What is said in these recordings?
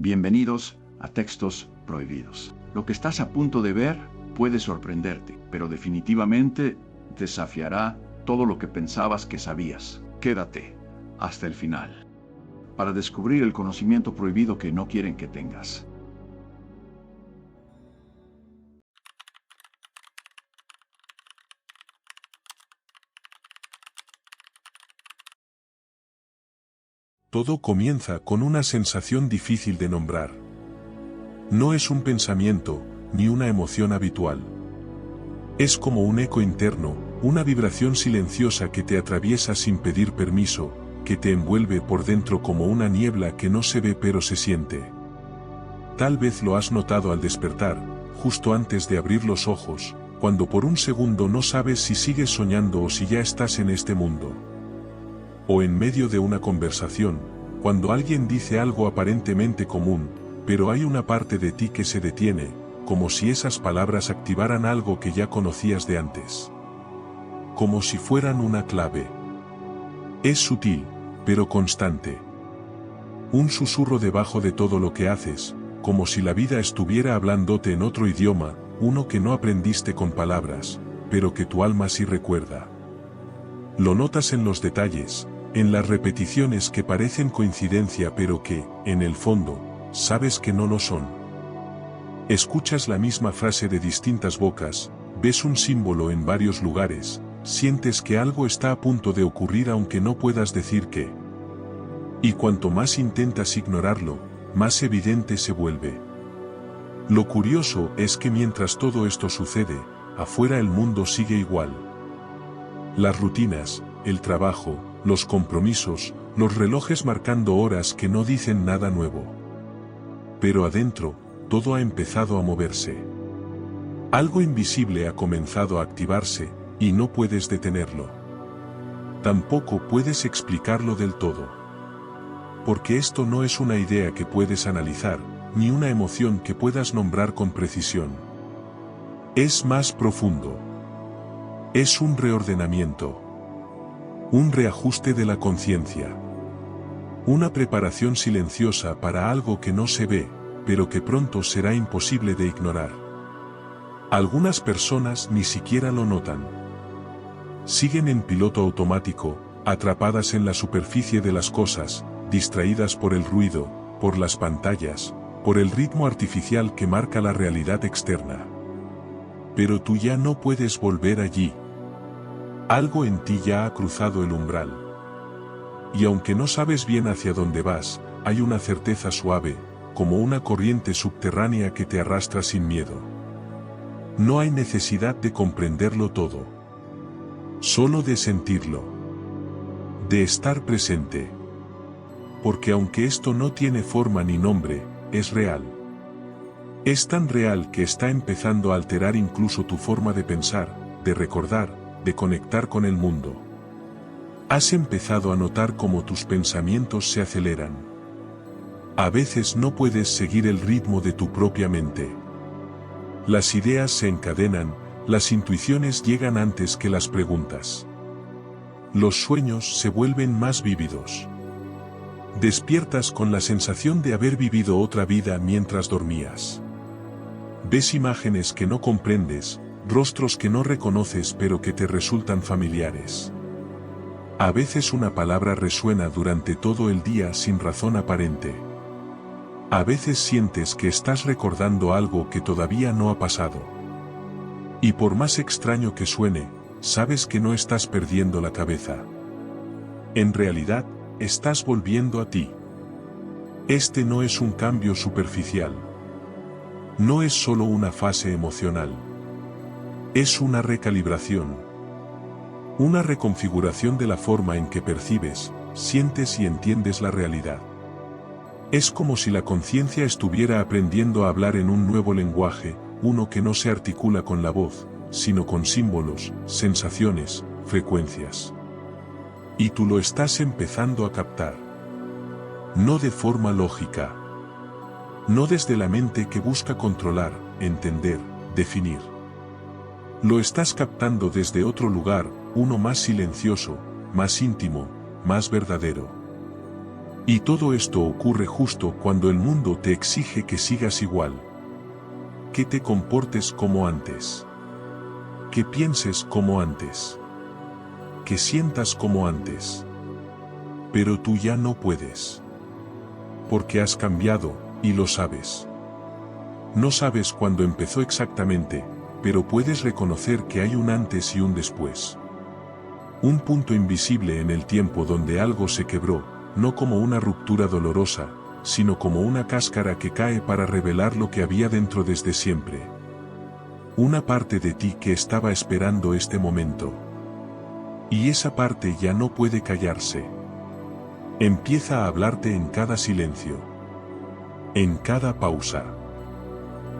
Bienvenidos a Textos Prohibidos. Lo que estás a punto de ver puede sorprenderte, pero definitivamente desafiará todo lo que pensabas que sabías. Quédate hasta el final para descubrir el conocimiento prohibido que no quieren que tengas. Todo comienza con una sensación difícil de nombrar. No es un pensamiento, ni una emoción habitual. Es como un eco interno, una vibración silenciosa que te atraviesa sin pedir permiso, que te envuelve por dentro como una niebla que no se ve pero se siente. Tal vez lo has notado al despertar, justo antes de abrir los ojos, cuando por un segundo no sabes si sigues soñando o si ya estás en este mundo. O en medio de una conversación, cuando alguien dice algo aparentemente común, pero hay una parte de ti que se detiene, como si esas palabras activaran algo que ya conocías de antes. Como si fueran una clave. Es sutil, pero constante. Un susurro debajo de todo lo que haces, como si la vida estuviera hablándote en otro idioma, uno que no aprendiste con palabras, pero que tu alma sí recuerda. Lo notas en los detalles, en las repeticiones que parecen coincidencia pero que, en el fondo, sabes que no lo son. Escuchas la misma frase de distintas bocas, ves un símbolo en varios lugares, sientes que algo está a punto de ocurrir aunque no puedas decir qué. Y cuanto más intentas ignorarlo, más evidente se vuelve. Lo curioso es que mientras todo esto sucede, afuera el mundo sigue igual. Las rutinas, el trabajo, los compromisos, los relojes marcando horas que no dicen nada nuevo. Pero adentro, todo ha empezado a moverse. Algo invisible ha comenzado a activarse, y no puedes detenerlo. Tampoco puedes explicarlo del todo. Porque esto no es una idea que puedes analizar, ni una emoción que puedas nombrar con precisión. Es más profundo. Es un reordenamiento. Un reajuste de la conciencia. Una preparación silenciosa para algo que no se ve, pero que pronto será imposible de ignorar. Algunas personas ni siquiera lo notan. Siguen en piloto automático, atrapadas en la superficie de las cosas, distraídas por el ruido, por las pantallas, por el ritmo artificial que marca la realidad externa. Pero tú ya no puedes volver allí. Algo en ti ya ha cruzado el umbral. Y aunque no sabes bien hacia dónde vas, hay una certeza suave, como una corriente subterránea que te arrastra sin miedo. No hay necesidad de comprenderlo todo. Solo de sentirlo. De estar presente. Porque aunque esto no tiene forma ni nombre, es real. Es tan real que está empezando a alterar incluso tu forma de pensar, de recordar, de conectar con el mundo. Has empezado a notar cómo tus pensamientos se aceleran. A veces no puedes seguir el ritmo de tu propia mente. Las ideas se encadenan, las intuiciones llegan antes que las preguntas. Los sueños se vuelven más vívidos. Despiertas con la sensación de haber vivido otra vida mientras dormías. Ves imágenes que no comprendes, rostros que no reconoces pero que te resultan familiares. A veces una palabra resuena durante todo el día sin razón aparente. A veces sientes que estás recordando algo que todavía no ha pasado. Y por más extraño que suene, sabes que no estás perdiendo la cabeza. En realidad, estás volviendo a ti. Este no es un cambio superficial. No es solo una fase emocional. Es una recalibración. Una reconfiguración de la forma en que percibes, sientes y entiendes la realidad. Es como si la conciencia estuviera aprendiendo a hablar en un nuevo lenguaje, uno que no se articula con la voz, sino con símbolos, sensaciones, frecuencias. Y tú lo estás empezando a captar. No de forma lógica. No desde la mente que busca controlar, entender, definir. Lo estás captando desde otro lugar, uno más silencioso, más íntimo, más verdadero. Y todo esto ocurre justo cuando el mundo te exige que sigas igual. Que te comportes como antes. Que pienses como antes. Que sientas como antes. Pero tú ya no puedes. Porque has cambiado, y lo sabes. No sabes cuándo empezó exactamente, pero puedes reconocer que hay un antes y un después. Un punto invisible en el tiempo donde algo se quebró, no como una ruptura dolorosa, sino como una cáscara que cae para revelar lo que había dentro desde siempre. Una parte de ti que estaba esperando este momento. Y esa parte ya no puede callarse. Empieza a hablarte en cada silencio. En cada pausa.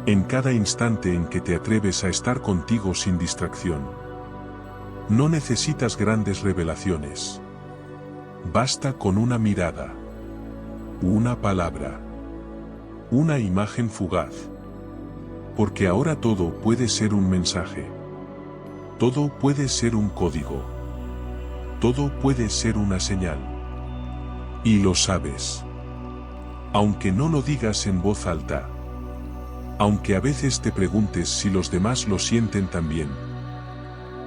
En cada instante en que te atreves a estar contigo sin distracción. No necesitas grandes revelaciones. Basta con una mirada. Una palabra. Una imagen fugaz. Porque ahora todo puede ser un mensaje. Todo puede ser un código. Todo puede ser una señal. Y lo sabes. Aunque no lo digas en voz alta. Aunque a veces te preguntes si los demás lo sienten también.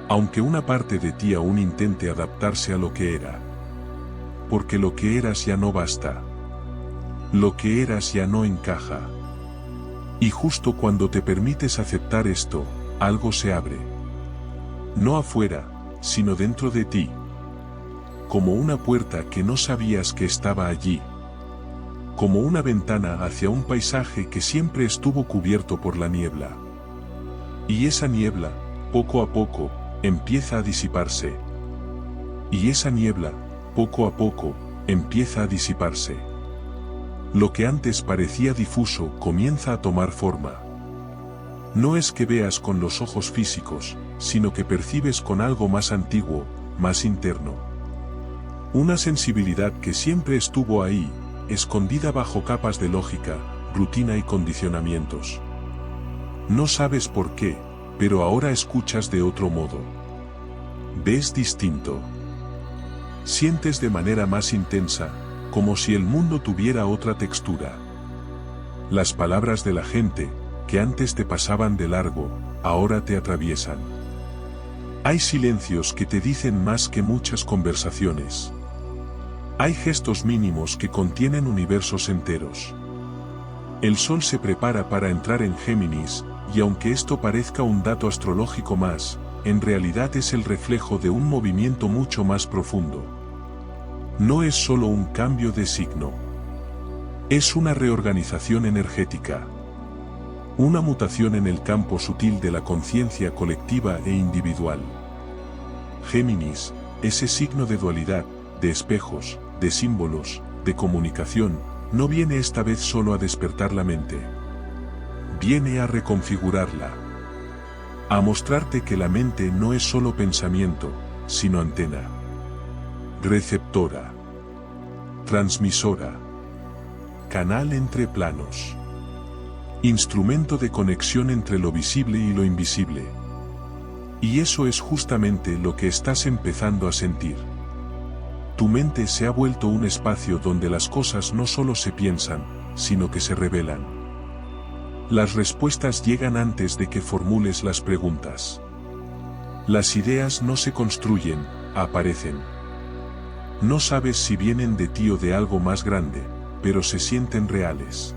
Aunque una parte de ti aún intente adaptarse a lo que era. Porque lo que eras ya no basta. Lo que eras ya no encaja. Y justo cuando te permites aceptar esto, algo se abre. No afuera, sino dentro de ti. Como una puerta que no sabías que estaba allí. Como una ventana hacia un paisaje que siempre estuvo cubierto por la niebla. Y esa niebla, poco a poco, empieza a disiparse. Y esa niebla, poco a poco, empieza a disiparse. Lo que antes parecía difuso comienza a tomar forma. No es que veas con los ojos físicos, sino que percibes con algo más antiguo, más interno. Una sensibilidad que siempre estuvo ahí, escondida bajo capas de lógica, rutina y condicionamientos. No sabes por qué, pero ahora escuchas de otro modo. Ves distinto. Sientes de manera más intensa, como si el mundo tuviera otra textura. Las palabras de la gente, que antes te pasaban de largo, ahora te atraviesan. Hay silencios que te dicen más que muchas conversaciones. Hay gestos mínimos que contienen universos enteros. El sol se prepara para entrar en Géminis, y aunque esto parezca un dato astrológico más, en realidad es el reflejo de un movimiento mucho más profundo. No es solo un cambio de signo. Es una reorganización energética. Una mutación en el campo sutil de la conciencia colectiva e individual. Géminis, ese signo de dualidad, de espejos, de símbolos, de comunicación, no viene esta vez solo a despertar la mente. Viene a reconfigurarla. A mostrarte que la mente no es solo pensamiento, sino antena. Receptora. Transmisora. Canal entre planos. Instrumento de conexión entre lo visible y lo invisible. Y eso es justamente lo que estás empezando a sentir. Tu mente se ha vuelto un espacio donde las cosas no solo se piensan, sino que se revelan. Las respuestas llegan antes de que formules las preguntas. Las ideas no se construyen, aparecen. No sabes si vienen de ti o de algo más grande, pero se sienten reales.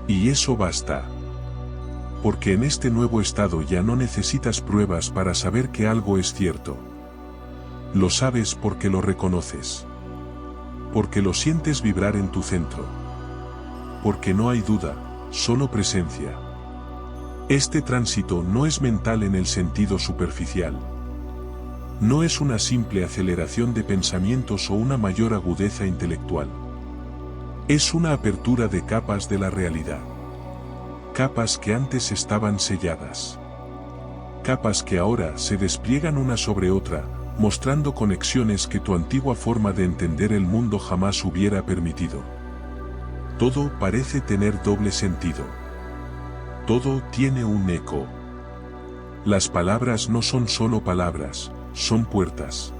Y eso basta. Porque en este nuevo estado ya no necesitas pruebas para saber que algo es cierto. Lo sabes porque lo reconoces. Porque lo sientes vibrar en tu centro. Porque no hay duda, solo presencia. Este tránsito no es mental en el sentido superficial. No es una simple aceleración de pensamientos o una mayor agudeza intelectual. Es una apertura de capas de la realidad. Capas que antes estaban selladas. Capas que ahora se despliegan una sobre otra, mostrando conexiones que tu antigua forma de entender el mundo jamás hubiera permitido. Todo parece tener doble sentido. Todo tiene un eco. Las palabras no son solo palabras, son puertas.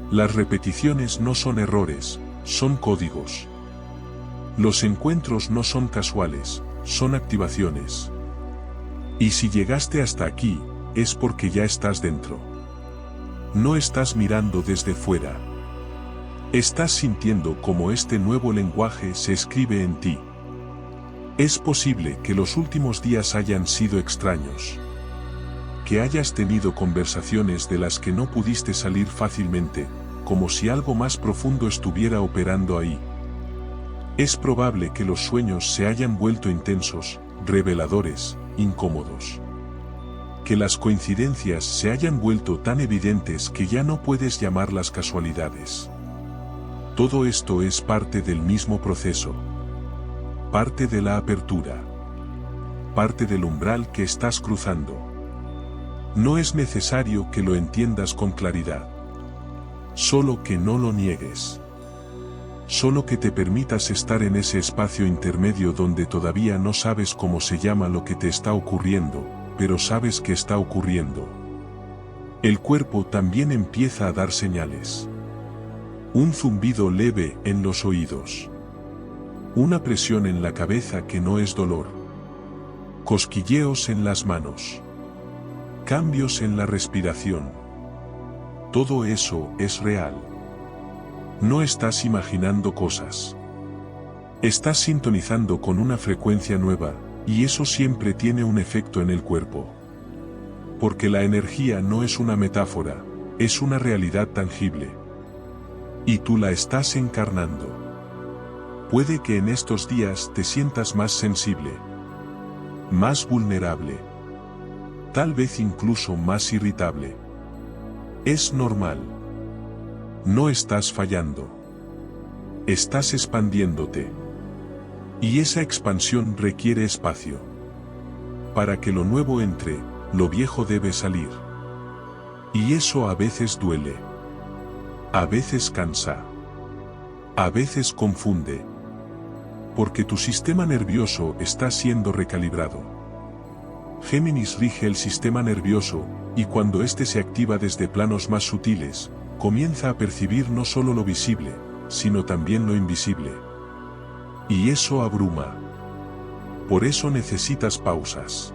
Las repeticiones no son errores, son códigos. Los encuentros no son casuales, son activaciones. Y si llegaste hasta aquí, es porque ya estás dentro. No estás mirando desde fuera. Estás sintiendo cómo este nuevo lenguaje se escribe en ti. Es posible que los últimos días hayan sido extraños. Que hayas tenido conversaciones de las que no pudiste salir fácilmente, como si algo más profundo estuviera operando ahí. Es probable que los sueños se hayan vuelto intensos, reveladores, incómodos. Que las coincidencias se hayan vuelto tan evidentes que ya no puedes llamarlas casualidades. Todo esto es parte del mismo proceso. Parte de la apertura. Parte del umbral que estás cruzando. No es necesario que lo entiendas con claridad. Solo que no lo niegues. Solo que te permitas estar en ese espacio intermedio donde todavía no sabes cómo se llama lo que te está ocurriendo, pero sabes que está ocurriendo. El cuerpo también empieza a dar señales. Un zumbido leve en los oídos. Una presión en la cabeza que no es dolor. Cosquilleos en las manos. Cambios en la respiración. Todo eso es real. No estás imaginando cosas. Estás sintonizando con una frecuencia nueva, y eso siempre tiene un efecto en el cuerpo. Porque la energía no es una metáfora, es una realidad tangible. Y tú la estás encarnando. Puede que en estos días te sientas más sensible, más vulnerable, tal vez incluso más irritable. Es normal. No estás fallando. Estás expandiéndote. Y esa expansión requiere espacio. Para que lo nuevo entre, lo viejo debe salir. Y eso a veces duele. A veces cansa. A veces confunde. Porque tu sistema nervioso está siendo recalibrado. Géminis rige el sistema nervioso, y cuando éste se activa desde planos más sutiles, comienza a percibir no solo lo visible, sino también lo invisible. Y eso abruma. Por eso necesitas pausas.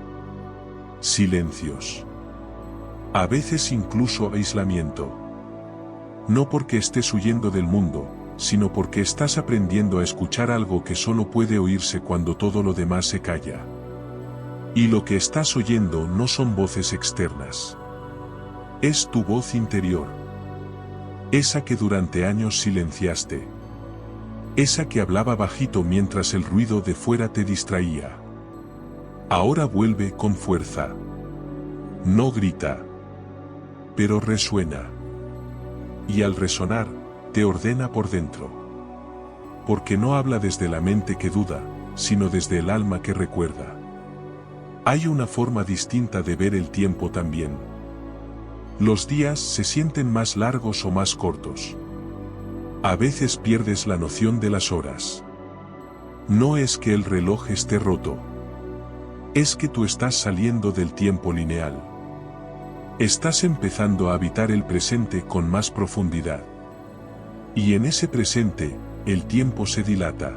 Silencios. A veces incluso aislamiento. No porque estés huyendo del mundo, sino porque estás aprendiendo a escuchar algo que solo puede oírse cuando todo lo demás se calla. Y lo que estás oyendo no son voces externas. Es tu voz interior. Esa que durante años silenciaste. Esa que hablaba bajito mientras el ruido de fuera te distraía. Ahora vuelve con fuerza. No grita. Pero resuena. Y al resonar, te ordena por dentro. Porque no habla desde la mente que duda, sino desde el alma que recuerda. Hay una forma distinta de ver el tiempo también. Los días se sienten más largos o más cortos. A veces pierdes la noción de las horas. No es que el reloj esté roto. Es que tú estás saliendo del tiempo lineal. Estás empezando a habitar el presente con más profundidad. Y en ese presente, el tiempo se dilata.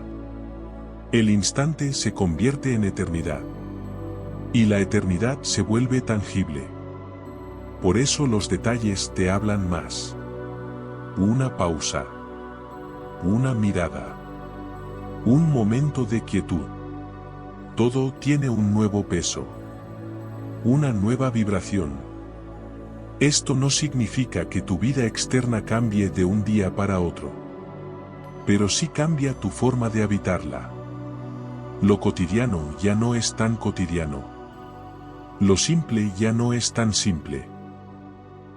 El instante se convierte en eternidad. Y la eternidad se vuelve tangible. Por eso los detalles te hablan más. Una pausa. Una mirada. Un momento de quietud. Todo tiene un nuevo peso. Una nueva vibración. Esto no significa que tu vida externa cambie de un día para otro. Pero sí cambia tu forma de habitarla. Lo cotidiano ya no es tan cotidiano. Lo simple ya no es tan simple.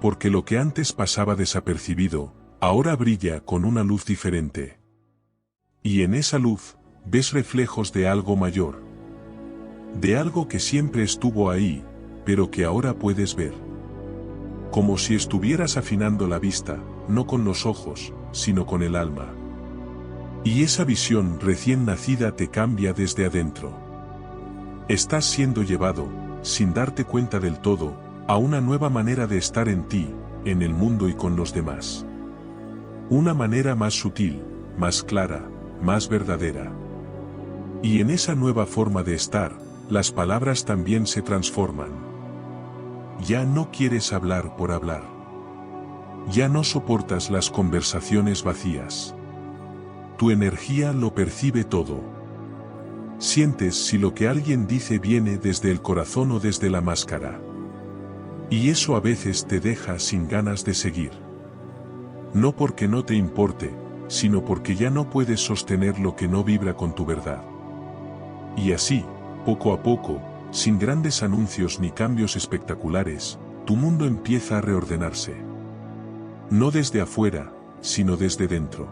Porque lo que antes pasaba desapercibido, ahora brilla con una luz diferente. Y en esa luz, ves reflejos de algo mayor. De algo que siempre estuvo ahí, pero que ahora puedes ver. Como si estuvieras afinando la vista, no con los ojos, sino con el alma. Y esa visión recién nacida te cambia desde adentro. Estás siendo llevado, sin darte cuenta del todo, a una nueva manera de estar en ti, en el mundo y con los demás. Una manera más sutil, más clara, más verdadera. Y en esa nueva forma de estar, las palabras también se transforman. Ya no quieres hablar por hablar. Ya no soportas las conversaciones vacías. Tu energía lo percibe todo. Sientes si lo que alguien dice viene desde el corazón o desde la máscara. Y eso a veces te deja sin ganas de seguir. No porque no te importe, sino porque ya no puedes sostener lo que no vibra con tu verdad. Y así, poco a poco, sin grandes anuncios ni cambios espectaculares, tu mundo empieza a reordenarse. No desde afuera, sino desde dentro.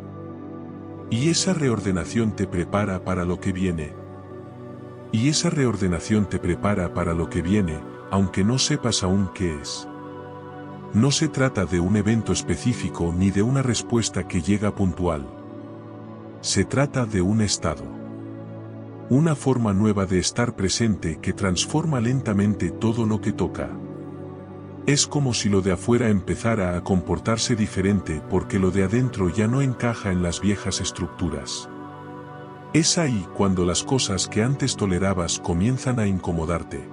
Y esa reordenación te prepara para lo que viene. Y esa reordenación te prepara para lo que viene, aunque no sepas aún qué es. No se trata de un evento específico ni de una respuesta que llega puntual. Se trata de un estado. Una forma nueva de estar presente que transforma lentamente todo lo que toca. Es como si lo de afuera empezara a comportarse diferente porque lo de adentro ya no encaja en las viejas estructuras. Es ahí cuando las cosas que antes tolerabas comienzan a incomodarte.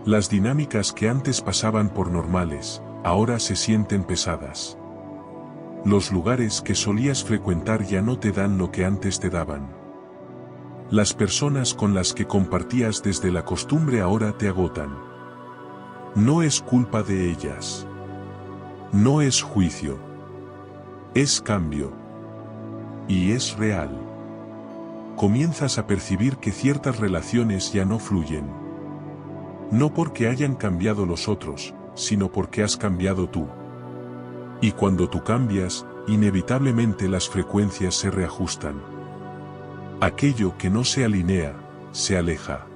Las dinámicas que antes pasaban por normales, ahora se sienten pesadas. Los lugares que solías frecuentar ya no te dan lo que antes te daban. Las personas con las que compartías desde la costumbre ahora te agotan. No es culpa de ellas. No es juicio. Es cambio. Y es real. Comienzas a percibir que ciertas relaciones ya no fluyen. No porque hayan cambiado los otros, sino porque has cambiado tú. Y cuando tú cambias, inevitablemente las frecuencias se reajustan. Aquello que no se alinea, se aleja.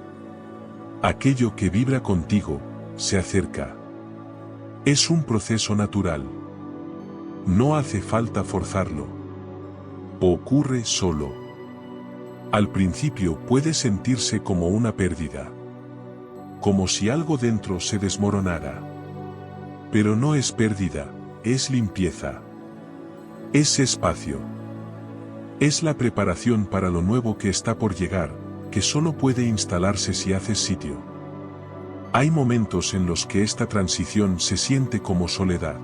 Aquello que vibra contigo, se acerca. Es un proceso natural. No hace falta forzarlo. Ocurre solo. Al principio puede sentirse como una pérdida. Como si algo dentro se desmoronara. Pero no es pérdida, es limpieza. Es espacio. Es la preparación para lo nuevo que está por llegar, que solo puede instalarse si haces sitio. Hay momentos en los que esta transición se siente como soledad.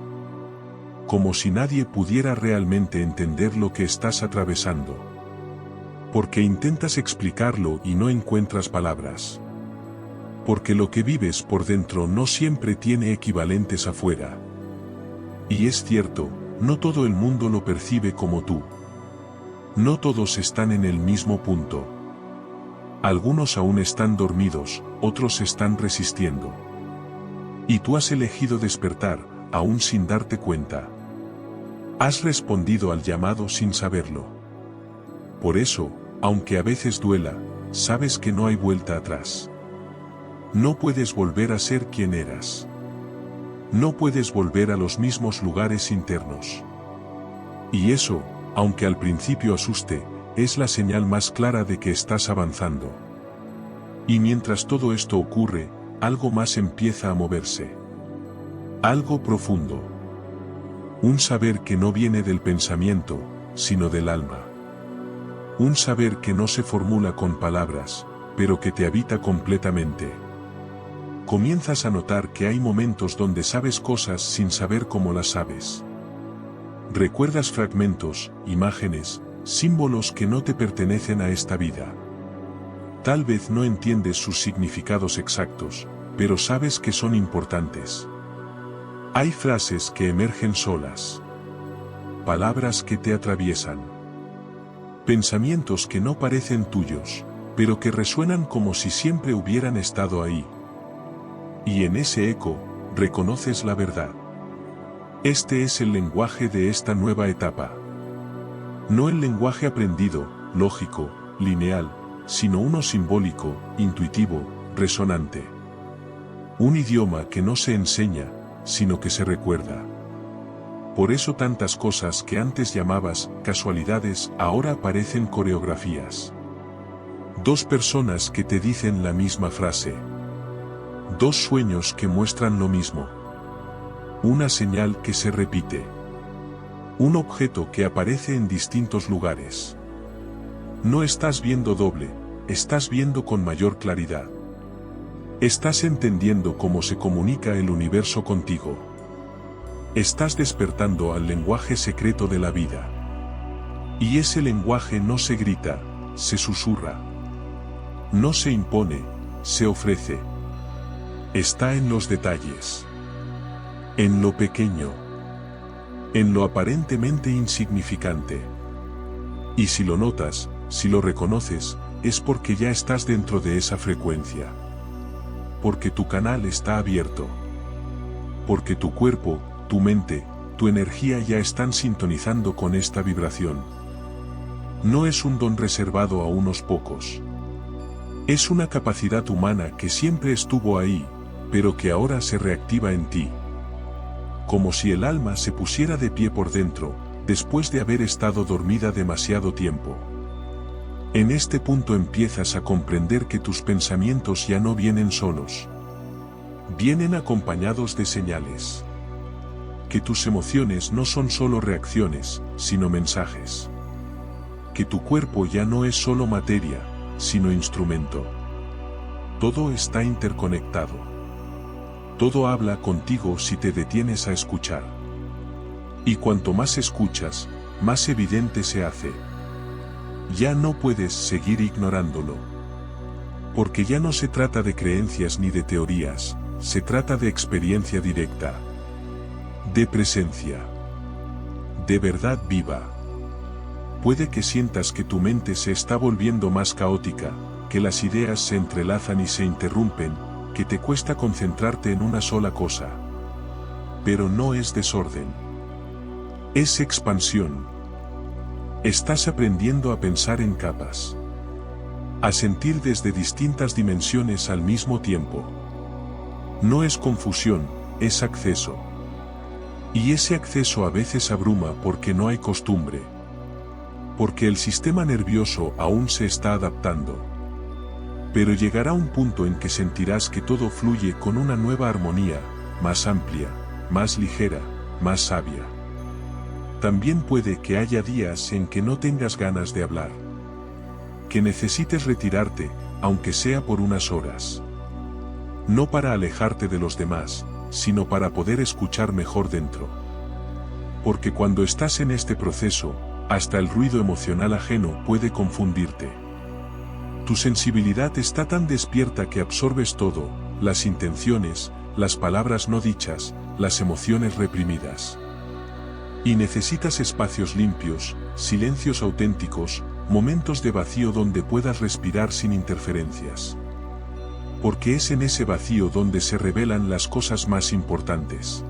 Como si nadie pudiera realmente entender lo que estás atravesando. Porque intentas explicarlo y no encuentras palabras. Porque lo que vives por dentro no siempre tiene equivalentes afuera. Y es cierto, no todo el mundo lo percibe como tú. No todos están en el mismo punto. Algunos aún están dormidos, otros están resistiendo. Y tú has elegido despertar, aún sin darte cuenta. Has respondido al llamado sin saberlo. Por eso, aunque a veces duela, sabes que no hay vuelta atrás. No puedes volver a ser quien eras. No puedes volver a los mismos lugares internos. Y eso, aunque al principio asuste, es la señal más clara de que estás avanzando. Y mientras todo esto ocurre, algo más empieza a moverse. Algo profundo. Un saber que no viene del pensamiento, sino del alma. Un saber que no se formula con palabras, pero que te habita completamente. Comienzas a notar que hay momentos donde sabes cosas sin saber cómo las sabes. Recuerdas fragmentos, imágenes, símbolos que no te pertenecen a esta vida. Tal vez no entiendes sus significados exactos, pero sabes que son importantes. Hay frases que emergen solas. Palabras que te atraviesan. Pensamientos que no parecen tuyos, pero que resuenan como si siempre hubieran estado ahí. Y en ese eco, reconoces la verdad. Este es el lenguaje de esta nueva etapa. No el lenguaje aprendido, lógico, lineal, sino uno simbólico, intuitivo, resonante. Un idioma que no se enseña, sino que se recuerda. Por eso tantas cosas que antes llamabas casualidades ahora parecen coreografías. Dos personas que te dicen la misma frase. Dos sueños que muestran lo mismo. Una señal que se repite. Un objeto que aparece en distintos lugares. No estás viendo doble, estás viendo con mayor claridad. Estás entendiendo cómo se comunica el universo contigo. Estás despertando al lenguaje secreto de la vida. Y ese lenguaje no se grita, se susurra. No se impone, se ofrece. Está en los detalles. En lo pequeño. En lo aparentemente insignificante. Y si lo notas, si lo reconoces, es porque ya estás dentro de esa frecuencia. Porque tu canal está abierto. Porque tu cuerpo, tu mente, tu energía ya están sintonizando con esta vibración. No es un don reservado a unos pocos. Es una capacidad humana que siempre estuvo ahí, pero que ahora se reactiva en ti. Como si el alma se pusiera de pie por dentro, después de haber estado dormida demasiado tiempo. En este punto empiezas a comprender que tus pensamientos ya no vienen solos. Vienen acompañados de señales. Que tus emociones no son solo reacciones, sino mensajes. Que tu cuerpo ya no es solo materia, sino instrumento. Todo está interconectado. Todo habla contigo si te detienes a escuchar. Y cuanto más escuchas, más evidente se hace. Ya no puedes seguir ignorándolo. Porque ya no se trata de creencias ni de teorías, se trata de experiencia directa. De presencia. De verdad viva. Puede que sientas que tu mente se está volviendo más caótica, que las ideas se entrelazan y se interrumpen, que te cuesta concentrarte en una sola cosa. Pero no es desorden. Es expansión. Estás aprendiendo a pensar en capas. A sentir desde distintas dimensiones al mismo tiempo. No es confusión, es acceso. Y ese acceso a veces abruma porque no hay costumbre. Porque el sistema nervioso aún se está adaptando. Pero llegará un punto en que sentirás que todo fluye con una nueva armonía, más amplia, más ligera, más sabia. También puede que haya días en que no tengas ganas de hablar. Que necesites retirarte, aunque sea por unas horas. No para alejarte de los demás, sino para poder escuchar mejor dentro. Porque cuando estás en este proceso, hasta el ruido emocional ajeno puede confundirte. Tu sensibilidad está tan despierta que absorbes todo, las intenciones, las palabras no dichas, las emociones reprimidas. Y necesitas espacios limpios, silencios auténticos, momentos de vacío donde puedas respirar sin interferencias. Porque es en ese vacío donde se revelan las cosas más importantes.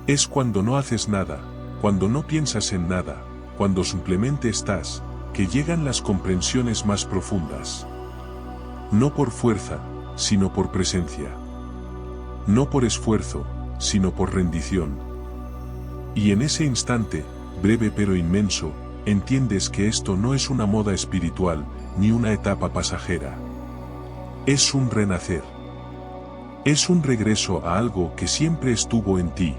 Es cuando no haces nada, cuando no piensas en nada, cuando simplemente estás, que llegan las comprensiones más profundas. No por fuerza, sino por presencia. No por esfuerzo, sino por rendición. Y en ese instante, breve pero inmenso, entiendes que esto no es una moda espiritual, ni una etapa pasajera. Es un renacer. Es un regreso a algo que siempre estuvo en ti.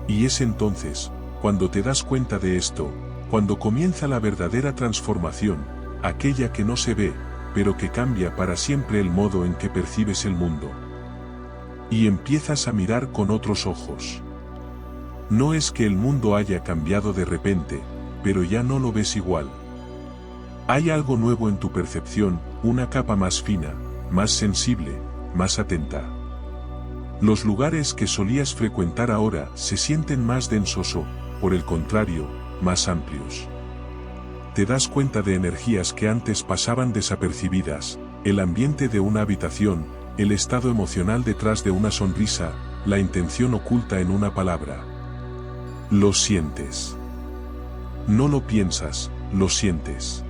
Y es entonces, cuando te das cuenta de esto, cuando comienza la verdadera transformación, aquella que no se ve, pero que cambia para siempre el modo en que percibes el mundo. Y empiezas a mirar con otros ojos. No es que el mundo haya cambiado de repente, pero ya no lo ves igual. Hay algo nuevo en tu percepción, una capa más fina, más sensible, más atenta. Los lugares que solías frecuentar ahora se sienten más densos o, por el contrario, más amplios. Te das cuenta de energías que antes pasaban desapercibidas, el ambiente de una habitación, el estado emocional detrás de una sonrisa, la intención oculta en una palabra. Lo sientes. No lo piensas, lo sientes.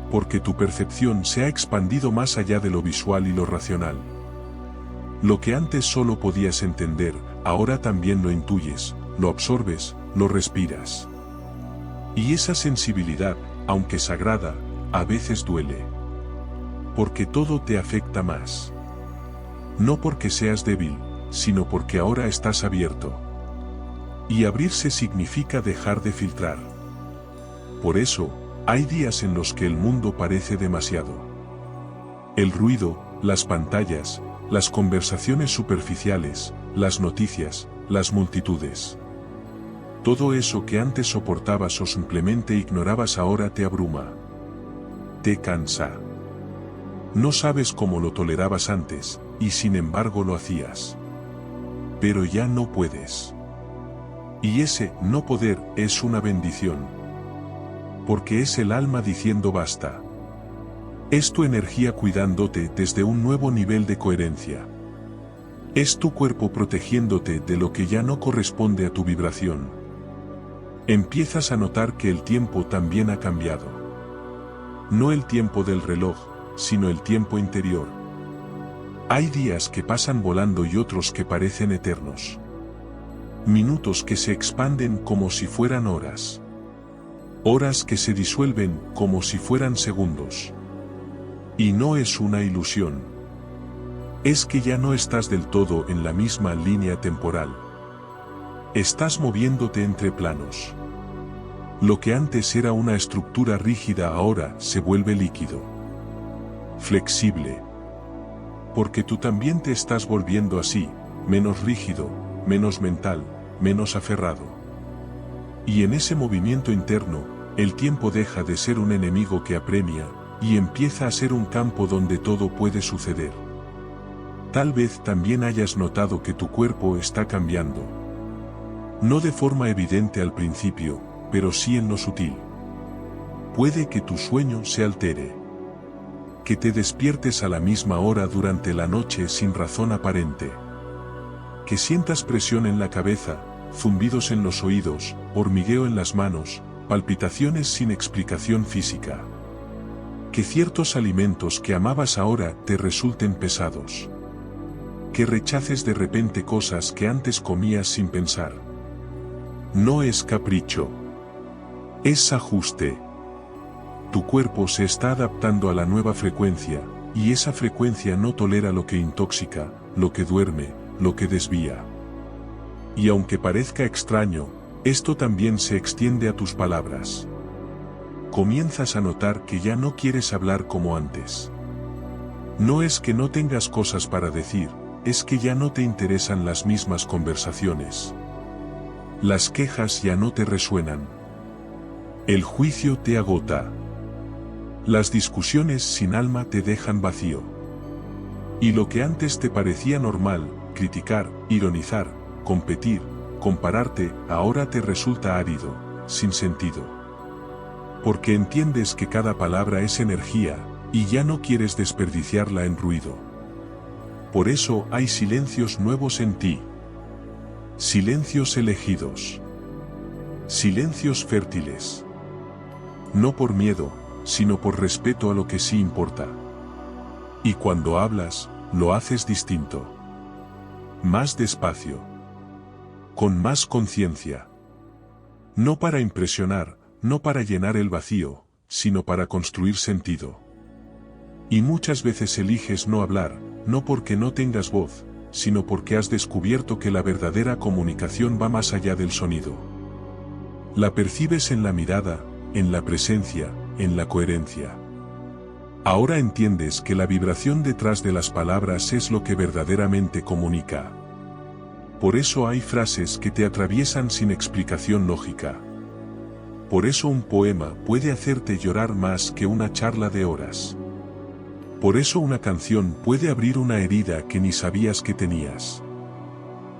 Porque tu percepción se ha expandido más allá de lo visual y lo racional. Lo que antes solo podías entender, ahora también lo intuyes, lo absorbes, lo respiras. Y esa sensibilidad, aunque sagrada, a veces duele. Porque todo te afecta más. No porque seas débil, sino porque ahora estás abierto. Y abrirse significa dejar de filtrar. Por eso, hay días en los que el mundo parece demasiado. El ruido, las pantallas, las conversaciones superficiales, las noticias, las multitudes. Todo eso que antes soportabas o simplemente ignorabas ahora te abruma. Te cansa. No sabes cómo lo tolerabas antes, y sin embargo lo hacías. Pero ya no puedes. Y ese no poder es una bendición. Porque es el alma diciendo basta. Es tu energía cuidándote desde un nuevo nivel de coherencia. Es tu cuerpo protegiéndote de lo que ya no corresponde a tu vibración. Empiezas a notar que el tiempo también ha cambiado. No el tiempo del reloj, sino el tiempo interior. Hay días que pasan volando y otros que parecen eternos. Minutos que se expanden como si fueran horas. Horas que se disuelven como si fueran segundos. Y no es una ilusión. Es que ya no estás del todo en la misma línea temporal. Estás moviéndote entre planos. Lo que antes era una estructura rígida ahora se vuelve líquido. Flexible. Porque tú también te estás volviendo así, menos rígido, menos mental, menos aferrado. Y en ese movimiento interno, el tiempo deja de ser un enemigo que apremia, y empieza a ser un campo donde todo puede suceder. Tal vez también hayas notado que tu cuerpo está cambiando. No de forma evidente al principio, pero sí en lo sutil. Puede que tu sueño se altere. Que te despiertes a la misma hora durante la noche sin razón aparente. Que sientas presión en la cabeza, zumbidos en los oídos, hormigueo en las manos, palpitaciones sin explicación física. Que ciertos alimentos que amabas ahora te resulten pesados. Que rechaces de repente cosas que antes comías sin pensar. No es capricho. Es ajuste. Tu cuerpo se está adaptando a la nueva frecuencia, y esa frecuencia no tolera lo que intoxica, lo que duerme, lo que desvía. Y aunque parezca extraño, esto también se extiende a tus palabras. Comienzas a notar que ya no quieres hablar como antes. No es que no tengas cosas para decir, es que ya no te interesan las mismas conversaciones. Las quejas ya no te resuenan. El juicio te agota. Las discusiones sin alma te dejan vacío. Y lo que antes te parecía normal, criticar, ironizar, competir, compararte, ahora te resulta árido, sin sentido. Porque entiendes que cada palabra es energía, y ya no quieres desperdiciarla en ruido. Por eso hay silencios nuevos en ti. Silencios elegidos. Silencios fértiles. No por miedo, sino por respeto a lo que sí importa. Y cuando hablas, lo haces distinto. Más despacio. Con más conciencia. No para impresionar, no para llenar el vacío, sino para construir sentido. Y muchas veces eliges no hablar, no porque no tengas voz, sino porque has descubierto que la verdadera comunicación va más allá del sonido. La percibes en la mirada, en la presencia, en la coherencia. Ahora entiendes que la vibración detrás de las palabras es lo que verdaderamente comunica. Por eso hay frases que te atraviesan sin explicación lógica. Por eso un poema puede hacerte llorar más que una charla de horas. Por eso una canción puede abrir una herida que ni sabías que tenías.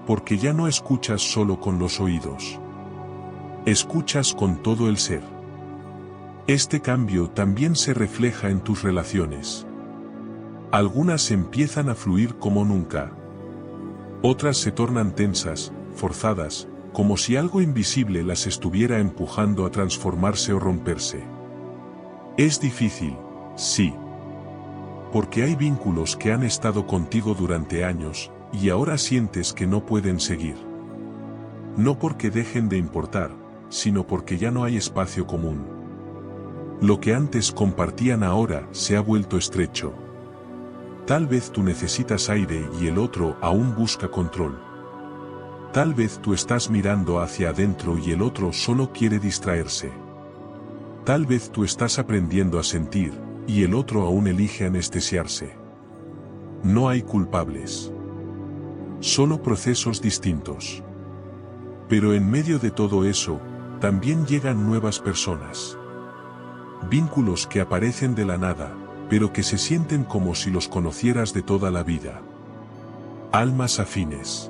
Porque ya no escuchas solo con los oídos. Escuchas con todo el ser. Este cambio también se refleja en tus relaciones. Algunas empiezan a fluir como nunca. Otras se tornan tensas, forzadas, como si algo invisible las estuviera empujando a transformarse o romperse. Es difícil, sí. Porque hay vínculos que han estado contigo durante años, y ahora sientes que no pueden seguir. No porque dejen de importar, sino porque ya no hay espacio común. Lo que antes compartían ahora se ha vuelto estrecho. Tal vez tú necesitas aire y el otro aún busca control. Tal vez tú estás mirando hacia adentro y el otro solo quiere distraerse. Tal vez tú estás aprendiendo a sentir, y el otro aún elige anestesiarse. No hay culpables. Solo procesos distintos. Pero en medio de todo eso, también llegan nuevas personas. Vínculos que aparecen de la nada, pero que se sienten como si los conocieras de toda la vida. Almas afines.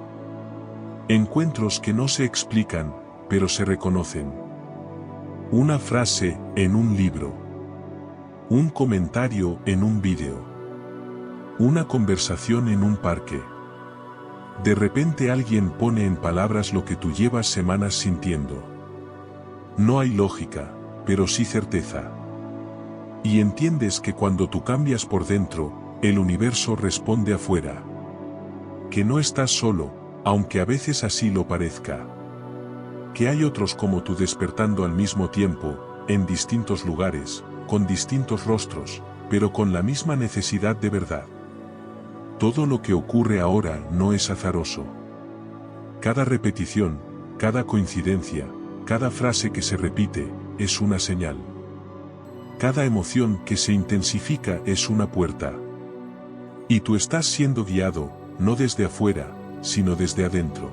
Encuentros que no se explican, pero se reconocen. Una frase en un libro. Un comentario en un vídeo. Una conversación en un parque. De repente alguien pone en palabras lo que tú llevas semanas sintiendo. No hay lógica, pero sí certeza. Y entiendes que cuando tú cambias por dentro, el universo responde afuera. Que no estás solo, aunque a veces así lo parezca. Que hay otros como tú despertando al mismo tiempo, en distintos lugares, con distintos rostros, pero con la misma necesidad de verdad. Todo lo que ocurre ahora no es azaroso. Cada repetición, cada coincidencia, cada frase que se repite, es una señal. Cada emoción que se intensifica es una puerta. Y tú estás siendo guiado, no desde afuera, sino desde adentro.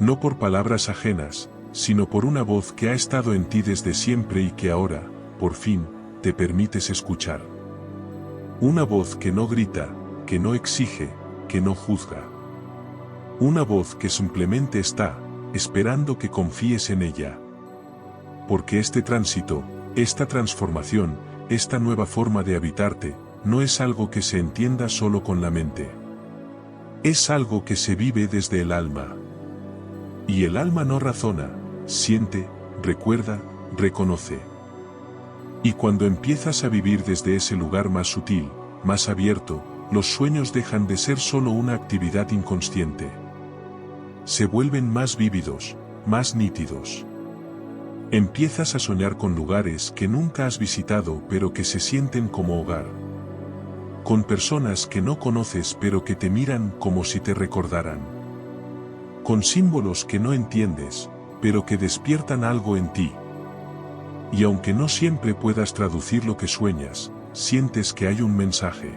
No por palabras ajenas, sino por una voz que ha estado en ti desde siempre y que ahora, por fin, te permites escuchar. Una voz que no grita, que no exige, que no juzga. Una voz que simplemente está, esperando que confíes en ella. Porque este tránsito, esta transformación, esta nueva forma de habitarte, no es algo que se entienda solo con la mente. Es algo que se vive desde el alma. Y el alma no razona, siente, recuerda, reconoce. Y cuando empiezas a vivir desde ese lugar más sutil, más abierto, los sueños dejan de ser solo una actividad inconsciente. Se vuelven más vívidos, más nítidos. Empiezas a soñar con lugares que nunca has visitado pero que se sienten como hogar. Con personas que no conoces pero que te miran como si te recordaran. Con símbolos que no entiendes, pero que despiertan algo en ti. Y aunque no siempre puedas traducir lo que sueñas, sientes que hay un mensaje.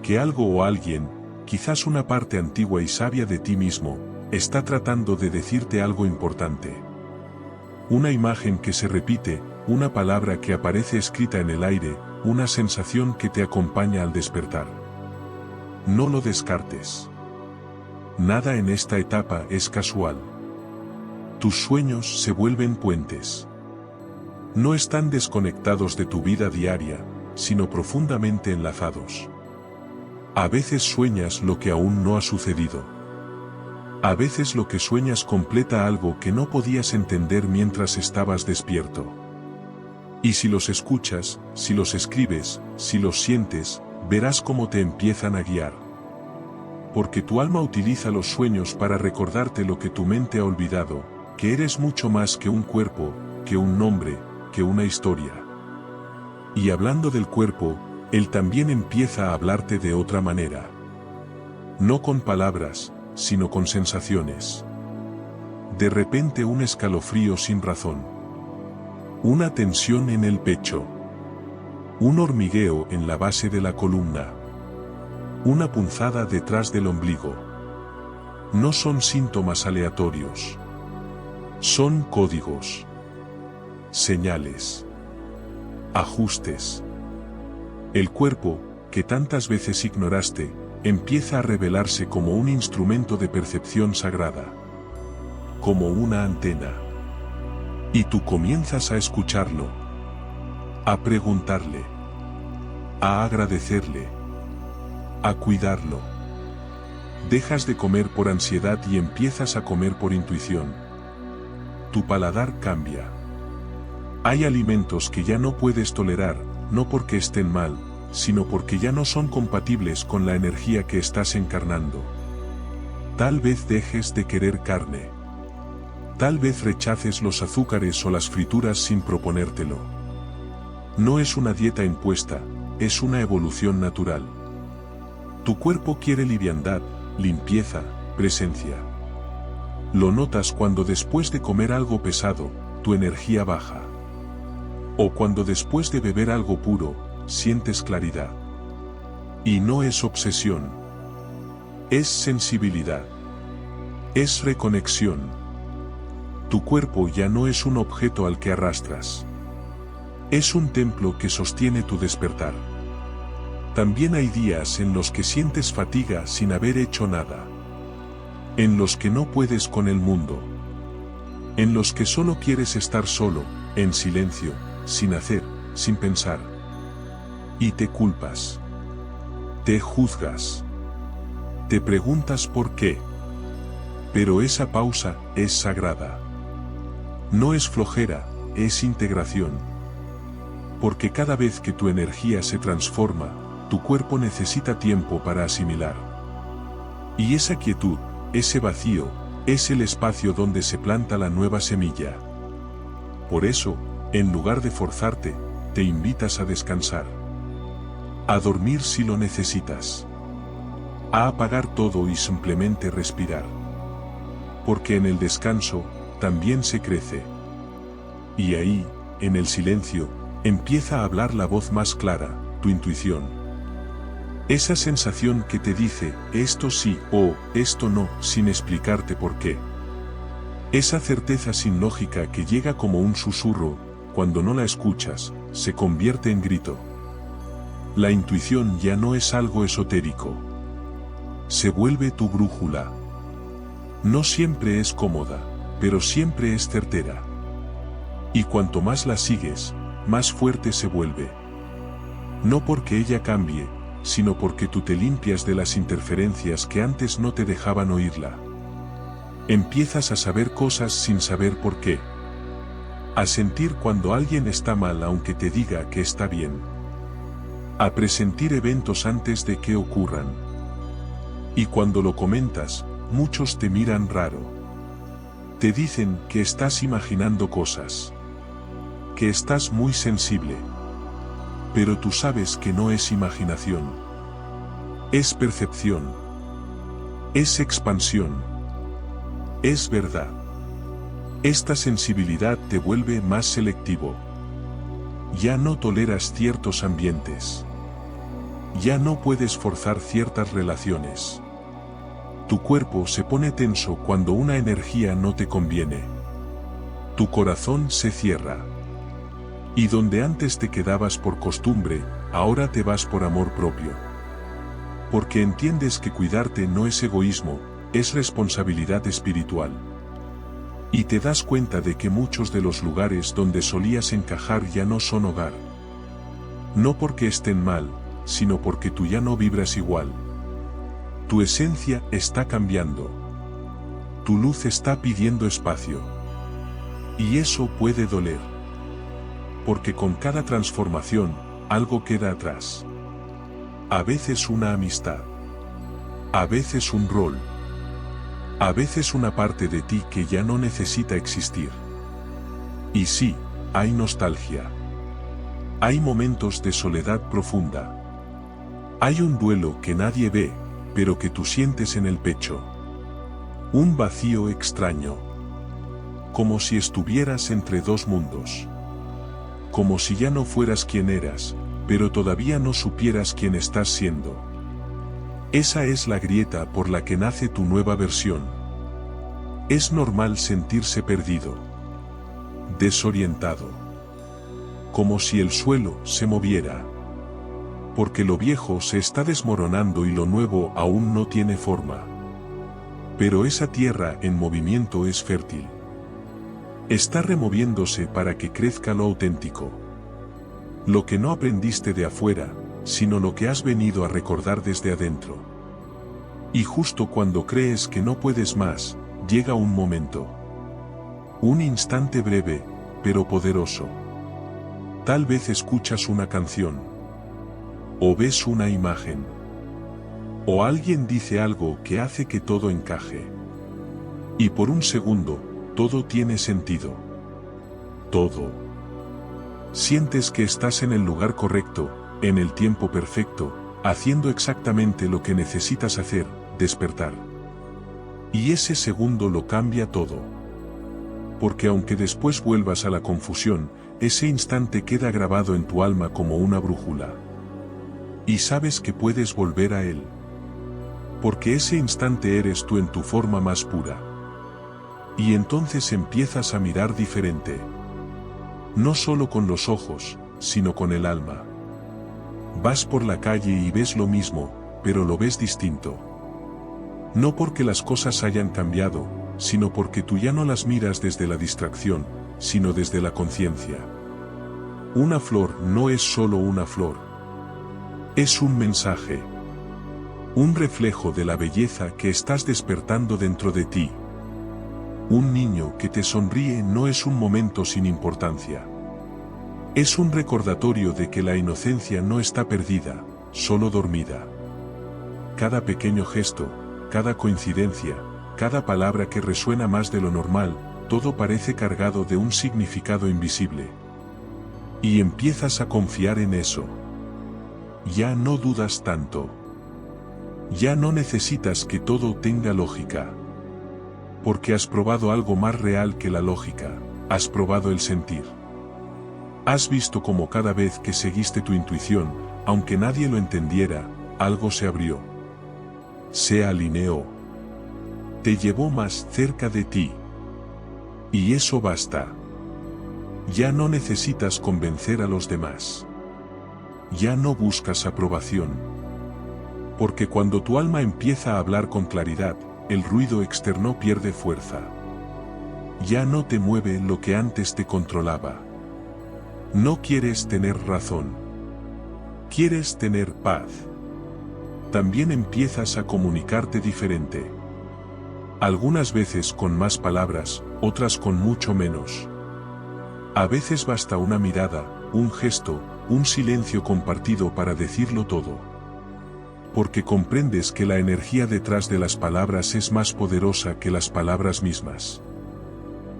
Que algo o alguien, quizás una parte antigua y sabia de ti mismo, está tratando de decirte algo importante. Una imagen que se repite, una palabra que aparece escrita en el aire, una sensación que te acompaña al despertar. No lo descartes. Nada en esta etapa es casual. Tus sueños se vuelven puentes. No están desconectados de tu vida diaria, sino profundamente enlazados. A veces sueñas lo que aún no ha sucedido. A veces lo que sueñas completa algo que no podías entender mientras estabas despierto. Y si los escuchas, si los escribes, si los sientes, verás cómo te empiezan a guiar. Porque tu alma utiliza los sueños para recordarte lo que tu mente ha olvidado, que eres mucho más que un cuerpo, que un nombre, que una historia. Y hablando del cuerpo, él también empieza a hablarte de otra manera. No con palabras, sino con sensaciones. De repente un escalofrío sin razón. Una tensión en el pecho. Un hormigueo en la base de la columna. Una punzada detrás del ombligo. No son síntomas aleatorios. Son códigos. Señales. Ajustes. El cuerpo, que tantas veces ignoraste, empieza a revelarse como un instrumento de percepción sagrada. Como una antena. Y tú comienzas a escucharlo. A preguntarle. A agradecerle. A cuidarlo. Dejas de comer por ansiedad y empiezas a comer por intuición. Tu paladar cambia. Hay alimentos que ya no puedes tolerar, no porque estén mal, sino porque ya no son compatibles con la energía que estás encarnando. Tal vez dejes de querer carne. Tal vez rechaces los azúcares o las frituras sin proponértelo. No es una dieta impuesta, es una evolución natural. Tu cuerpo quiere liviandad, limpieza, presencia. Lo notas cuando después de comer algo pesado, tu energía baja. O cuando después de beber algo puro, sientes claridad. Y no es obsesión. Es sensibilidad. Es reconexión. Tu cuerpo ya no es un objeto al que arrastras. Es un templo que sostiene tu despertar. También hay días en los que sientes fatiga sin haber hecho nada. En los que no puedes con el mundo. En los que solo quieres estar solo, en silencio, sin hacer, sin pensar. Y te culpas. Te juzgas. Te preguntas por qué. Pero esa pausa es sagrada. No es flojera, es integración. Porque cada vez que tu energía se transforma, tu cuerpo necesita tiempo para asimilar. Y esa quietud, ese vacío, es el espacio donde se planta la nueva semilla. Por eso, en lugar de forzarte, te invitas a descansar. A dormir si lo necesitas. A apagar todo y simplemente respirar. Porque en el descanso, también se crece. Y ahí, en el silencio, empieza a hablar la voz más clara, tu intuición. Esa sensación que te dice, esto sí o esto no, sin explicarte por qué. Esa certeza sin lógica que llega como un susurro, cuando no la escuchas, se convierte en grito. La intuición ya no es algo esotérico. Se vuelve tu brújula. No siempre es cómoda, pero siempre es certera. Y cuanto más la sigues, más fuerte se vuelve. No porque ella cambie, sino porque tú te limpias de las interferencias que antes no te dejaban oírla. Empiezas a saber cosas sin saber por qué. A sentir cuando alguien está mal aunque te diga que está bien. A presentir eventos antes de que ocurran. Y cuando lo comentas, muchos te miran raro. Te dicen que estás imaginando cosas. Que estás muy sensible. Pero tú sabes que no es imaginación. Es percepción. Es expansión. Es verdad. Esta sensibilidad te vuelve más selectivo. Ya no toleras ciertos ambientes. Ya no puedes forzar ciertas relaciones. Tu cuerpo se pone tenso cuando una energía no te conviene. Tu corazón se cierra. Y donde antes te quedabas por costumbre, ahora te vas por amor propio. Porque entiendes que cuidarte no es egoísmo, es responsabilidad espiritual. Y te das cuenta de que muchos de los lugares donde solías encajar ya no son hogar. No porque estén mal, sino porque tú ya no vibras igual. Tu esencia está cambiando. Tu luz está pidiendo espacio. Y eso puede doler. Porque con cada transformación, algo queda atrás. A veces una amistad. A veces un rol. A veces una parte de ti que ya no necesita existir. Y sí, hay nostalgia. Hay momentos de soledad profunda. Hay un duelo que nadie ve, pero que tú sientes en el pecho. Un vacío extraño. Como si estuvieras entre dos mundos. Como si ya no fueras quien eras, pero todavía no supieras quién estás siendo. Esa es la grieta por la que nace tu nueva versión. Es normal sentirse perdido. Desorientado. Como si el suelo se moviera. Porque lo viejo se está desmoronando y lo nuevo aún no tiene forma. Pero esa tierra en movimiento es fértil. Está removiéndose para que crezca lo auténtico. Lo que no aprendiste de afuera, sino lo que has venido a recordar desde adentro. Y justo cuando crees que no puedes más, llega un momento. Un instante breve, pero poderoso. Tal vez escuchas una canción. O ves una imagen. O alguien dice algo que hace que todo encaje. Y por un segundo, todo tiene sentido. Todo. Sientes que estás en el lugar correcto, en el tiempo perfecto, haciendo exactamente lo que necesitas hacer, despertar. Y ese segundo lo cambia todo. Porque aunque después vuelvas a la confusión, ese instante queda grabado en tu alma como una brújula. Y sabes que puedes volver a él. Porque ese instante eres tú en tu forma más pura. Y entonces empiezas a mirar diferente. No solo con los ojos, sino con el alma. Vas por la calle y ves lo mismo, pero lo ves distinto. No porque las cosas hayan cambiado, sino porque tú ya no las miras desde la distracción, sino desde la conciencia. Una flor no es solo una flor. Es un mensaje. Un reflejo de la belleza que estás despertando dentro de ti. Un niño que te sonríe no es un momento sin importancia. Es un recordatorio de que la inocencia no está perdida, solo dormida. Cada pequeño gesto, cada coincidencia, cada palabra que resuena más de lo normal, todo parece cargado de un significado invisible. Y empiezas a confiar en eso. Ya no dudas tanto. Ya no necesitas que todo tenga lógica. Porque has probado algo más real que la lógica, has probado el sentir. Has visto cómo cada vez que seguiste tu intuición, aunque nadie lo entendiera, algo se abrió. Se alineó. Te llevó más cerca de ti. Y eso basta. Ya no necesitas convencer a los demás. Ya no buscas aprobación. Porque cuando tu alma empieza a hablar con claridad, el ruido externo pierde fuerza. Ya no te mueve lo que antes te controlaba. No quieres tener razón. Quieres tener paz. También empiezas a comunicarte diferente. Algunas veces con más palabras, otras con mucho menos. A veces basta una mirada, un gesto, un silencio compartido para decirlo todo. Porque comprendes que la energía detrás de las palabras es más poderosa que las palabras mismas.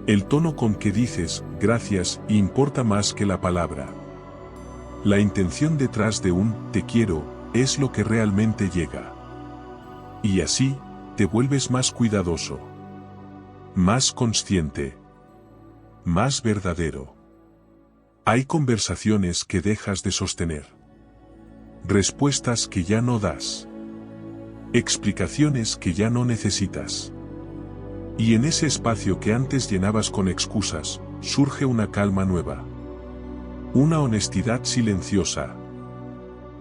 El tono con que dices gracias importa más que la palabra. La intención detrás de un te quiero es lo que realmente llega. Y así, te vuelves más cuidadoso, más consciente, más verdadero. Hay conversaciones que dejas de sostener. Respuestas que ya no das. Explicaciones que ya no necesitas. Y en ese espacio que antes llenabas con excusas, surge una calma nueva. Una honestidad silenciosa.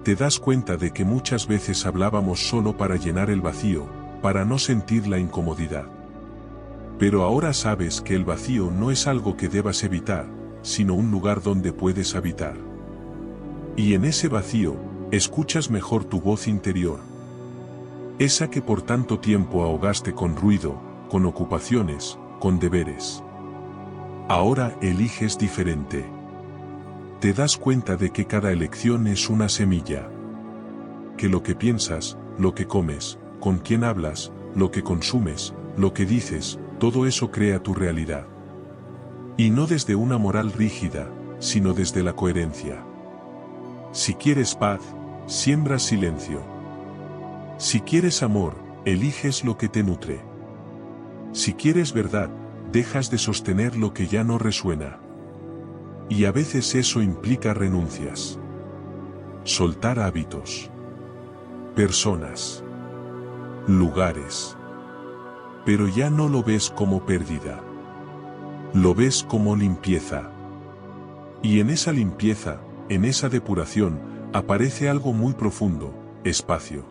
Te das cuenta de que muchas veces hablábamos solo para llenar el vacío, para no sentir la incomodidad. Pero ahora sabes que el vacío no es algo que debas evitar, sino un lugar donde puedes habitar. Y en ese vacío, escuchas mejor tu voz interior. Esa que por tanto tiempo ahogaste con ruido, con ocupaciones, con deberes. Ahora eliges diferente. Te das cuenta de que cada elección es una semilla. Que lo que piensas, lo que comes, con quién hablas, lo que consumes, lo que dices, todo eso crea tu realidad. Y no desde una moral rígida, sino desde la coherencia. Si quieres paz, siembras silencio. Si quieres amor, eliges lo que te nutre. Si quieres verdad, dejas de sostener lo que ya no resuena. Y a veces eso implica renuncias. Soltar hábitos. Personas. Lugares. Pero ya no lo ves como pérdida. Lo ves como limpieza. Y en esa limpieza, en esa depuración, aparece algo muy profundo, espacio.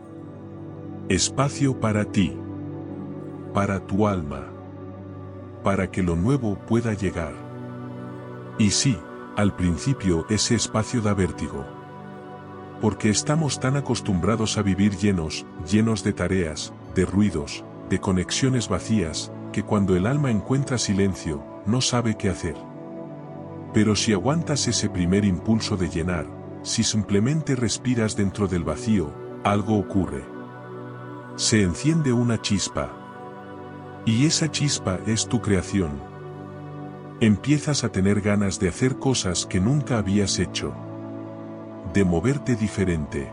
Espacio para ti. Para tu alma. Para que lo nuevo pueda llegar. Y sí, al principio ese espacio da vértigo. Porque estamos tan acostumbrados a vivir llenos de tareas, de ruidos, de conexiones vacías, que cuando el alma encuentra silencio, no sabe qué hacer. Pero si aguantas ese primer impulso de llenar, si simplemente respiras dentro del vacío, algo ocurre. Se enciende una chispa. Y esa chispa es tu creación. Empiezas a tener ganas de hacer cosas que nunca habías hecho. De moverte diferente.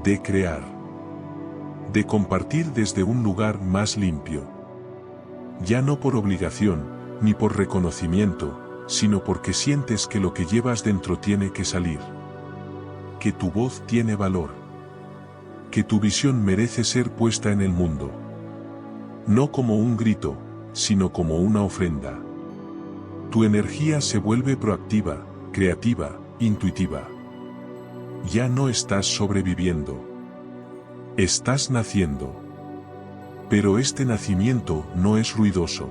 De crear. de compartir desde un lugar más limpio. Ya no por obligación, ni por reconocimiento, sino porque sientes que lo que llevas dentro tiene que salir. Que tu voz tiene valor. Que tu visión merece ser puesta en el mundo. No como un grito, sino como una ofrenda. Tu energía se vuelve proactiva, creativa, intuitiva. Ya no estás sobreviviendo. Estás naciendo. Pero este nacimiento no es ruidoso.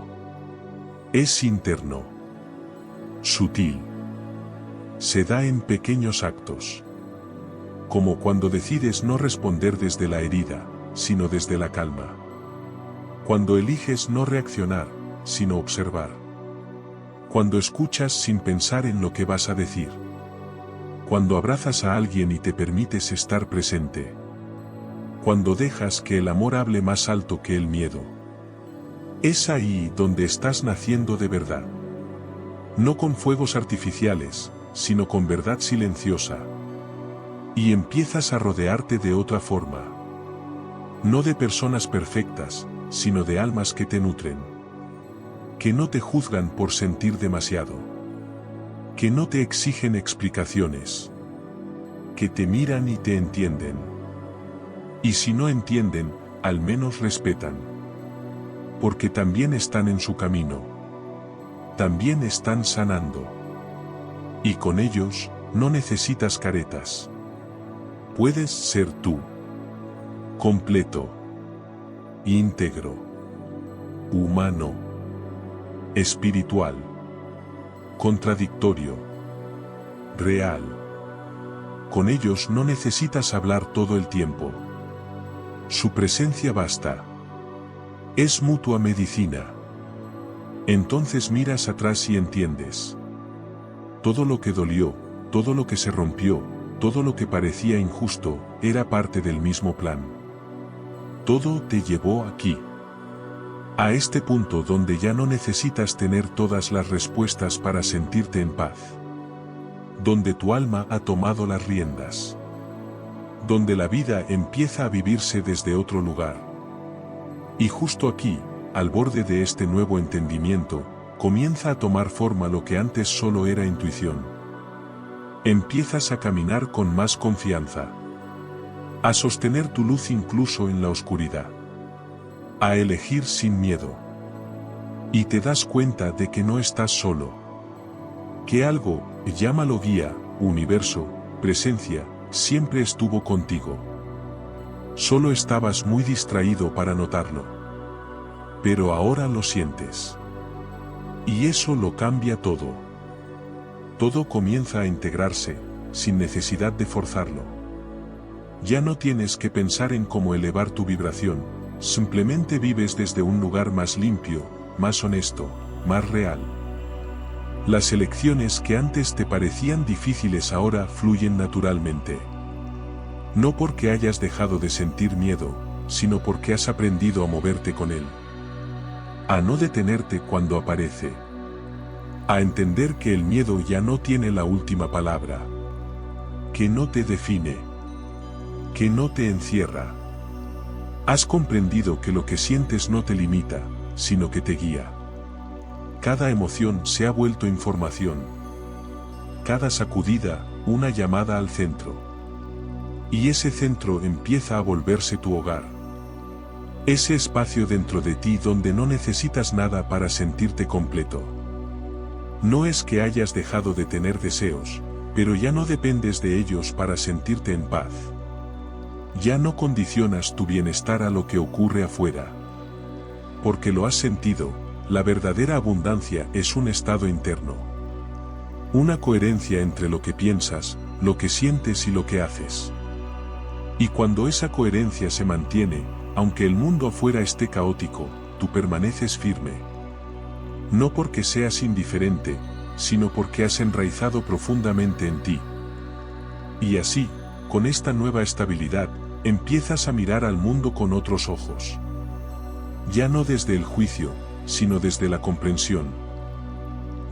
Es interno. Sutil. Se da en pequeños actos. Como cuando decides no responder desde la herida, sino desde la calma. Cuando eliges no reaccionar, sino observar. Cuando escuchas sin pensar en lo que vas a decir. Cuando abrazas a alguien y te permites estar presente. Cuando dejas que el amor hable más alto que el miedo. Es ahí donde estás naciendo de verdad. No con fuegos artificiales, sino con verdad silenciosa. Y empiezas a rodearte de otra forma. No de personas perfectas, sino de almas que te nutren. Que no te juzgan por sentir demasiado. Que no te exigen explicaciones. Que te miran y te entienden. Y si no entienden, al menos respetan. Porque también están en su camino. También están sanando. Y con ellos, no necesitas caretas. Puedes ser tú. Completo. Íntegro. Humano. Espiritual. Contradictorio. Real. Con ellos no necesitas hablar todo el tiempo. Su presencia basta. Es mutua medicina. Entonces miras atrás y entiendes. Todo lo que dolió, todo lo que se rompió, todo lo que parecía injusto, era parte del mismo plan. Todo te llevó aquí. A este punto donde ya no necesitas tener todas las respuestas para sentirte en paz. Donde tu alma ha tomado las riendas. Donde la vida empieza a vivirse desde otro lugar. Y justo aquí, al borde de este nuevo entendimiento, comienza a tomar forma lo que antes solo era intuición. Empiezas a caminar con más confianza. A sostener tu luz incluso en la oscuridad. A elegir sin miedo. Y te das cuenta de que no estás solo. Que algo, llámalo guía, universo, presencia, siempre estuvo contigo. Solo estabas muy distraído para notarlo. Pero ahora lo sientes. Y eso lo cambia todo. Todo comienza a integrarse, sin necesidad de forzarlo. Ya no tienes que pensar en cómo elevar tu vibración, simplemente vives desde un lugar más limpio, más honesto, más real. Las elecciones que antes te parecían difíciles ahora fluyen naturalmente. No porque hayas dejado de sentir miedo, sino porque has aprendido a moverte con él. A no detenerte cuando aparece. A entender que el miedo ya no tiene la última palabra. Que no te define. Que no te encierra. Has comprendido que lo que sientes no te limita, sino que te guía. Cada emoción se ha vuelto información. Cada sacudida, una llamada al centro. Y ese centro empieza a volverse tu hogar. Ese espacio dentro de ti donde no necesitas nada para sentirte completo. No es que hayas dejado de tener deseos, pero ya no dependes de ellos para sentirte en paz. Ya no condicionas tu bienestar a lo que ocurre afuera. Porque lo has sentido, la verdadera abundancia es un estado interno. Una coherencia entre lo que piensas, lo que sientes y lo que haces. Y cuando esa coherencia se mantiene, aunque el mundo afuera esté caótico, tú permaneces firme. No porque seas indiferente, sino porque has enraizado profundamente en ti. Y así, con esta nueva estabilidad, empiezas a mirar al mundo con otros ojos. Ya no desde el juicio, sino desde la comprensión.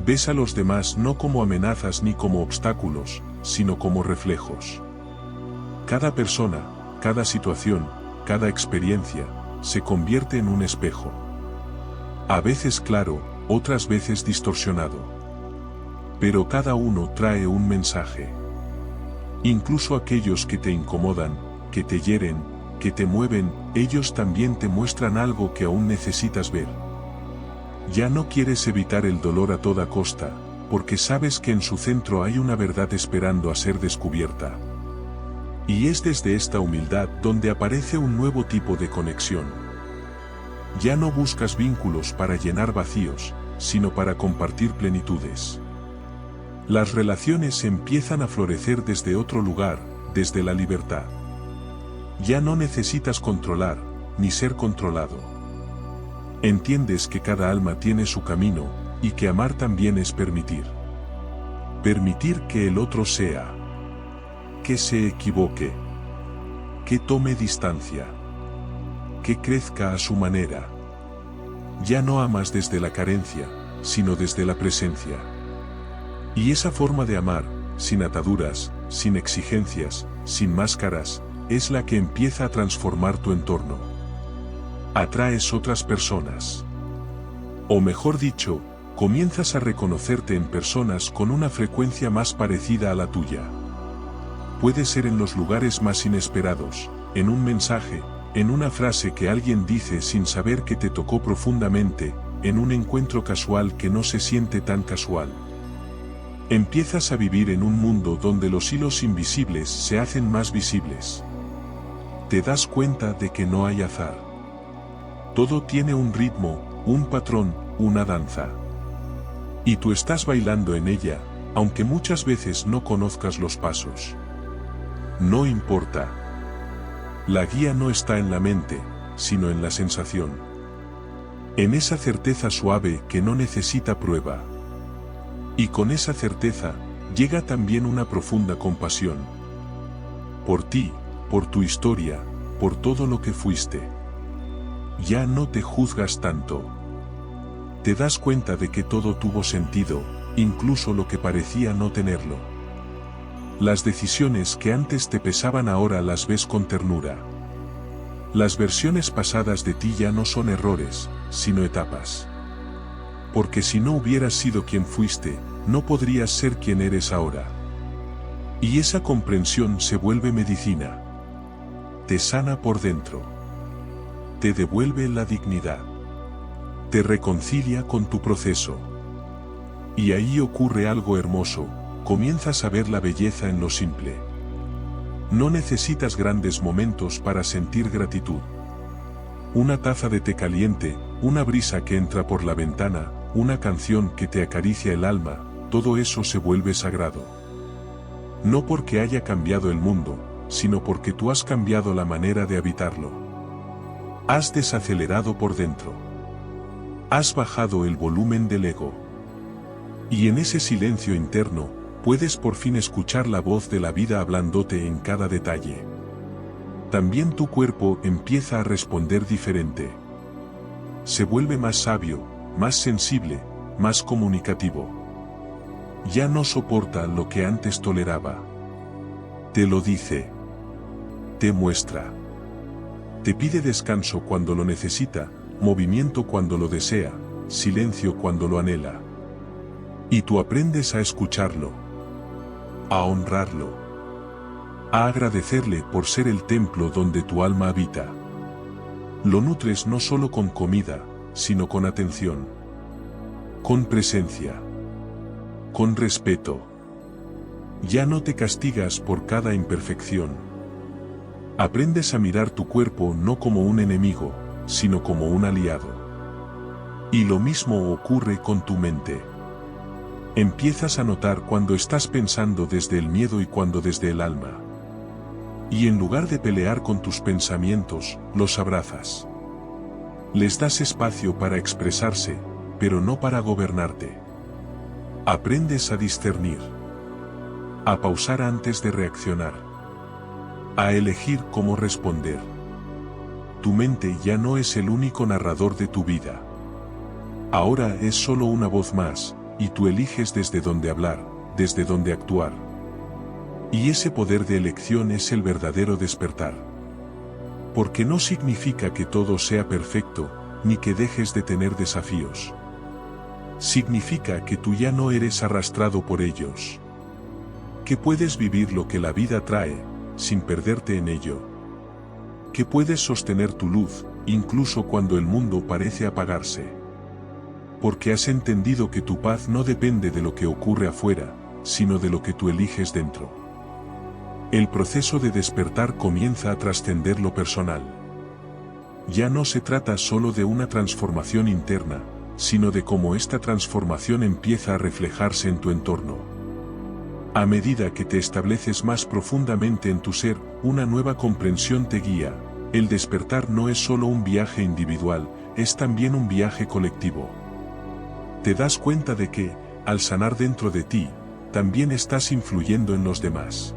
Ves a los demás no como amenazas ni como obstáculos, sino como reflejos. Cada persona, cada situación, cada experiencia, se convierte en un espejo. A veces claro, otras veces distorsionado. Pero cada uno trae un mensaje. Incluso aquellos que te incomodan, que te hieren, que te mueven, ellos también te muestran algo que aún necesitas ver. Ya no quieres evitar el dolor a toda costa, porque sabes que en su centro hay una verdad esperando a ser descubierta. Y es desde esta humildad donde aparece un nuevo tipo de conexión. Ya no buscas vínculos para llenar vacíos, sino para compartir plenitudes. Las relaciones empiezan a florecer desde otro lugar, desde la libertad. Ya no necesitas controlar, ni ser controlado. Entiendes que cada alma tiene su camino, y que amar también es permitir. Permitir que el otro sea. Que se equivoque. Que tome distancia. Que crezca a su manera. Ya no amas desde la carencia, sino desde la presencia. Y esa forma de amar, sin ataduras, sin exigencias, sin máscaras, es la que empieza a transformar tu entorno. Atraes otras personas. O mejor dicho, comienzas a reconocerte en personas con una frecuencia más parecida a la tuya. Puede ser en los lugares más inesperados, en un mensaje, en una frase que alguien dice sin saber que te tocó profundamente, en un encuentro casual que no se siente tan casual. Empiezas a vivir en un mundo donde los hilos invisibles se hacen más visibles. Te das cuenta de que no hay azar. Todo tiene un ritmo, un patrón, una danza. Y tú estás bailando en ella, aunque muchas veces no conozcas los pasos. No importa. La guía no está en la mente, sino en la sensación. En esa certeza suave que no necesita prueba. Y con esa certeza, llega también una profunda compasión. Por ti, por tu historia, por todo lo que fuiste. Ya no te juzgas tanto. Te das cuenta de que todo tuvo sentido, incluso lo que parecía no tenerlo. Las decisiones que antes te pesaban ahora las ves con ternura. Las versiones pasadas de ti ya no son errores, sino etapas. Porque si no hubieras sido quien fuiste, no podrías ser quien eres ahora. Y esa comprensión se vuelve medicina. Te sana por dentro. Te devuelve la dignidad. Te reconcilia con tu proceso. Y ahí ocurre algo hermoso, comienzas a ver la belleza en lo simple. No necesitas grandes momentos para sentir gratitud. Una taza de té caliente, una brisa que entra por la ventana, una canción que te acaricia el alma, todo eso se vuelve sagrado. No porque haya cambiado el mundo, sino porque tú has cambiado la manera de habitarlo. Has desacelerado por dentro. Has bajado el volumen del ego. Y en ese silencio interno, puedes por fin escuchar la voz de la vida hablándote en cada detalle. También tu cuerpo empieza a responder diferente. Se vuelve más sabio, más sensible, más comunicativo. Ya no soporta lo que antes toleraba. Te lo dice. Te muestra. Te pide descanso cuando lo necesita, movimiento cuando lo desea, silencio cuando lo anhela. Y tú aprendes a escucharlo, a honrarlo, a agradecerle por ser el templo donde tu alma habita. Lo nutres no solo con comida, sino con atención, con presencia, con respeto. Ya no te castigas por cada imperfección. Aprendes a mirar tu cuerpo no como un enemigo, sino como un aliado. Y lo mismo ocurre con tu mente. Empiezas a notar cuando estás pensando desde el miedo y cuando desde el alma. Y en lugar de pelear con tus pensamientos, los abrazas. Les das espacio para expresarse, pero no para gobernarte. Aprendes a discernir. A pausar antes de reaccionar. A elegir cómo responder. Tu mente ya no es el único narrador de tu vida. Ahora es solo una voz más, y tú eliges desde dónde hablar, desde dónde actuar. Y ese poder de elección es el verdadero despertar. Porque no significa que todo sea perfecto, ni que dejes de tener desafíos. Significa que tú ya no eres arrastrado por ellos. Que puedes vivir lo que la vida trae, sin perderte en ello. Que puedes sostener tu luz, incluso cuando el mundo parece apagarse. Porque has entendido que tu paz no depende de lo que ocurre afuera, sino de lo que tú eliges dentro. El proceso de despertar comienza a trascender lo personal. Ya no se trata solo de una transformación interna, sino de cómo esta transformación empieza a reflejarse en tu entorno. A medida que te estableces más profundamente en tu ser, una nueva comprensión te guía. El despertar no es solo un viaje individual, es también un viaje colectivo. Te das cuenta de que, al sanar dentro de ti, también estás influyendo en los demás.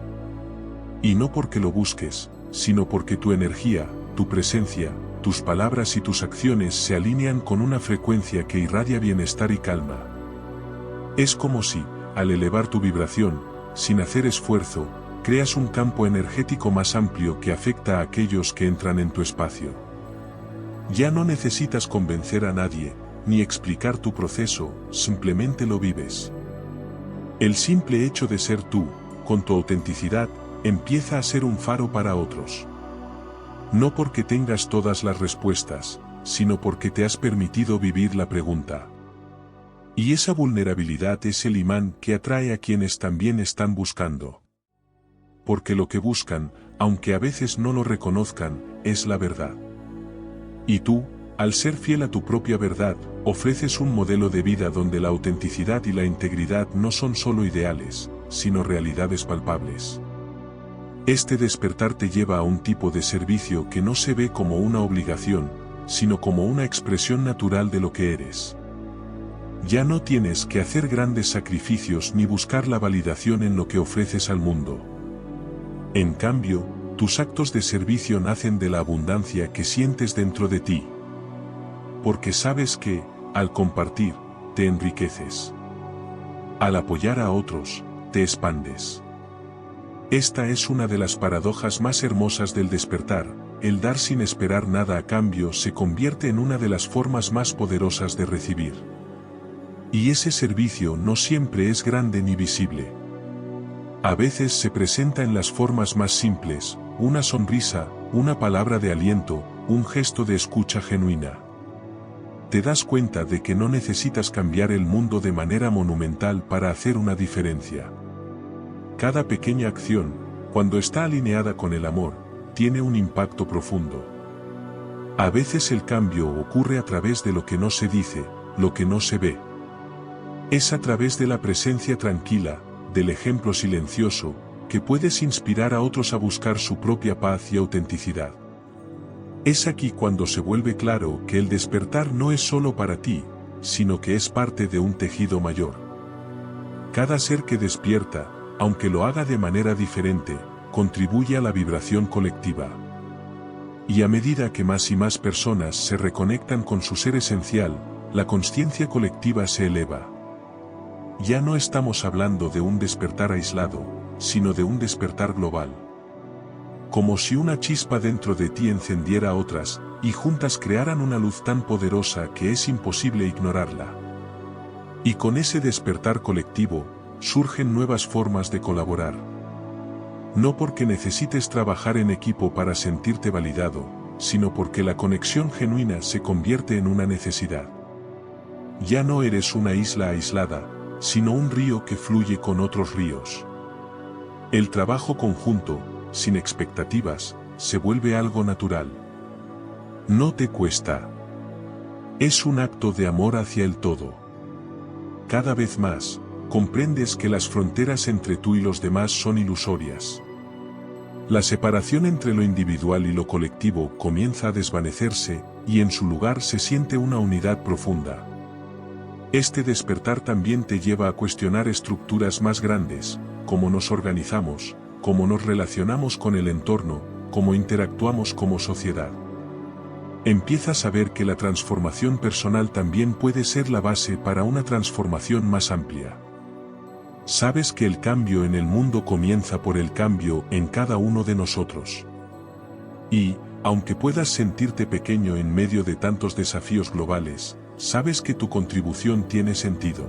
Y no porque lo busques, sino porque tu energía, tu presencia, tus palabras y tus acciones se alinean con una frecuencia que irradia bienestar y calma. Es como si, al elevar tu vibración, sin hacer esfuerzo, creas un campo energético más amplio que afecta a aquellos que entran en tu espacio. Ya no necesitas convencer a nadie, ni explicar tu proceso, simplemente lo vives. El simple hecho de ser tú, con tu autenticidad, empieza a ser un faro para otros. No porque tengas todas las respuestas, sino porque te has permitido vivir la pregunta. Y esa vulnerabilidad es el imán que atrae a quienes también están buscando. Porque lo que buscan, aunque a veces no lo reconozcan, es la verdad. Y tú, al ser fiel a tu propia verdad, ofreces un modelo de vida donde la autenticidad y la integridad no son solo ideales, sino realidades palpables. Este despertar te lleva a un tipo de servicio que no se ve como una obligación, sino como una expresión natural de lo que eres. Ya no tienes que hacer grandes sacrificios ni buscar la validación en lo que ofreces al mundo. En cambio, tus actos de servicio nacen de la abundancia que sientes dentro de ti. Porque sabes que, al compartir, te enriqueces. Al apoyar a otros, te expandes. Esta es una de las paradojas más hermosas del despertar, el dar sin esperar nada a cambio se convierte en una de las formas más poderosas de recibir. Y ese servicio no siempre es grande ni visible. A veces se presenta en las formas más simples, una sonrisa, una palabra de aliento, un gesto de escucha genuina. Te das cuenta de que no necesitas cambiar el mundo de manera monumental para hacer una diferencia. Cada pequeña acción, cuando está alineada con el amor, tiene un impacto profundo. A veces el cambio ocurre a través de lo que no se dice, lo que no se ve. Es a través de la presencia tranquila, del ejemplo silencioso, que puedes inspirar a otros a buscar su propia paz y autenticidad. Es aquí cuando se vuelve claro que el despertar no es solo para ti, sino que es parte de un tejido mayor. Cada ser que despierta, aunque lo haga de manera diferente, contribuye a la vibración colectiva. Y a medida que más y más personas se reconectan con su ser esencial, la consciencia colectiva se eleva. Ya no estamos hablando de un despertar aislado, sino de un despertar global. Como si una chispa dentro de ti encendiera otras, y juntas crearan una luz tan poderosa que es imposible ignorarla. Y con ese despertar colectivo, surgen nuevas formas de colaborar. No porque necesites trabajar en equipo para sentirte validado, sino porque la conexión genuina se convierte en una necesidad. Ya no eres una isla aislada, sino un río que fluye con otros ríos. El trabajo conjunto, sin expectativas, se vuelve algo natural. No te cuesta. Es un acto de amor hacia el todo. Cada vez más, comprendes que las fronteras entre tú y los demás son ilusorias. La separación entre lo individual y lo colectivo comienza a desvanecerse, y en su lugar se siente una unidad profunda. Este despertar también te lleva a cuestionar estructuras más grandes, cómo nos organizamos, cómo nos relacionamos con el entorno, cómo interactuamos como sociedad. Empiezas a ver que la transformación personal también puede ser la base para una transformación más amplia. Sabes que el cambio en el mundo comienza por el cambio en cada uno de nosotros. Y, Aunque puedas sentirte pequeño en medio de tantos desafíos globales, sabes que tu contribución tiene sentido.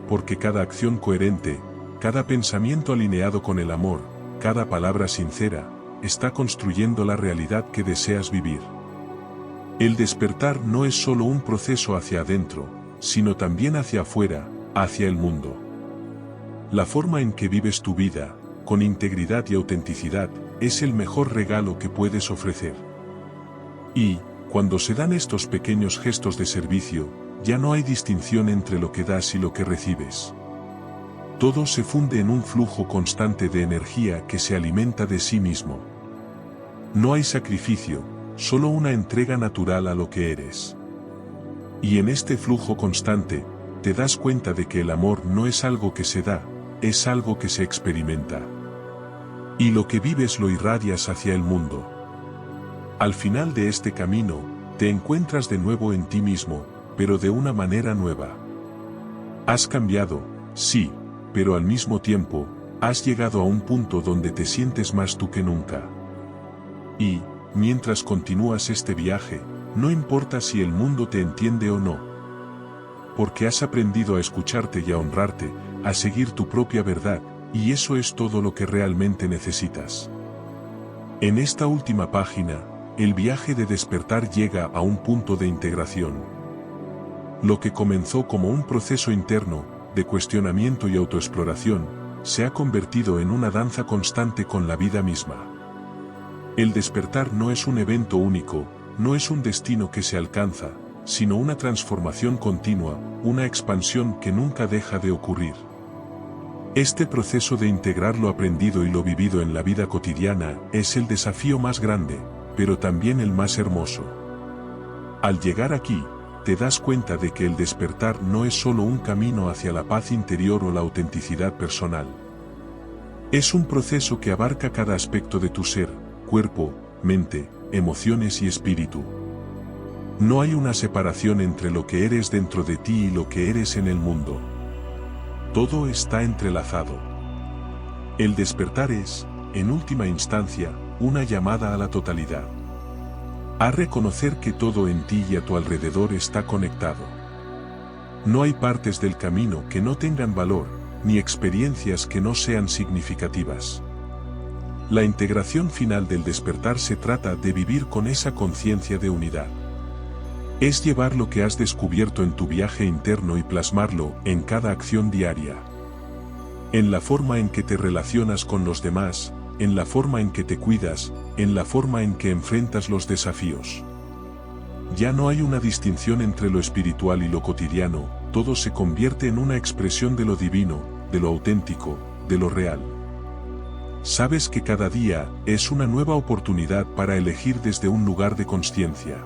Porque cada acción coherente, cada pensamiento alineado con el amor, cada palabra sincera, está construyendo la realidad que deseas vivir. El despertar no es solo un proceso hacia adentro, sino también hacia afuera, hacia el mundo. La forma en que vives tu vida, con integridad y autenticidad, es el mejor regalo que puedes ofrecer. Y, cuando se dan estos pequeños gestos de servicio, ya no hay distinción entre lo que das y lo que recibes. Todo se funde en un flujo constante de energía que se alimenta de sí mismo. No hay sacrificio, solo una entrega natural a lo que eres. Y en este flujo constante, te das cuenta de que el amor no es algo que se da, es algo que se experimenta. Y lo que vives lo irradias hacia el mundo. Al final de este camino, te encuentras de nuevo en ti mismo, pero de una manera nueva. Has cambiado, sí, pero al mismo tiempo, has llegado a un punto donde te sientes más tú que nunca. Y, mientras continúas este viaje, no importa si el mundo te entiende o no. Porque has aprendido a escucharte y a honrarte, a seguir tu propia verdad, y eso es todo lo que realmente necesitas. En esta última página, el viaje de despertar llega a un punto de integración. Lo que comenzó como un proceso interno, de cuestionamiento y autoexploración, se ha convertido en una danza constante con la vida misma. El despertar no es un evento único, no es un destino que se alcanza, sino una transformación continua, una expansión que nunca deja de ocurrir. Este proceso de integrar lo aprendido y lo vivido en la vida cotidiana es el desafío más grande, pero también el más hermoso. Al llegar aquí, te das cuenta de que el despertar no es solo un camino hacia la paz interior o la autenticidad personal. Es un proceso que abarca cada aspecto de tu ser, cuerpo, mente, emociones y espíritu. No hay una separación entre lo que eres dentro de ti y lo que eres en el mundo. Todo está entrelazado. El despertar es, en última instancia, una llamada a la totalidad. A reconocer que todo en ti y a tu alrededor está conectado. No hay partes del camino que no tengan valor, ni experiencias que no sean significativas. La integración final del despertar se trata de vivir con esa conciencia de unidad. Es llevar lo que has descubierto en tu viaje interno y plasmarlo en cada acción diaria. En la forma en que te relacionas con los demás, en la forma en que te cuidas, en la forma en que enfrentas los desafíos. Ya no hay una distinción entre lo espiritual y lo cotidiano, todo se convierte en una expresión de lo divino, de lo auténtico, de lo real. Sabes que cada día es una nueva oportunidad para elegir desde un lugar de consciencia.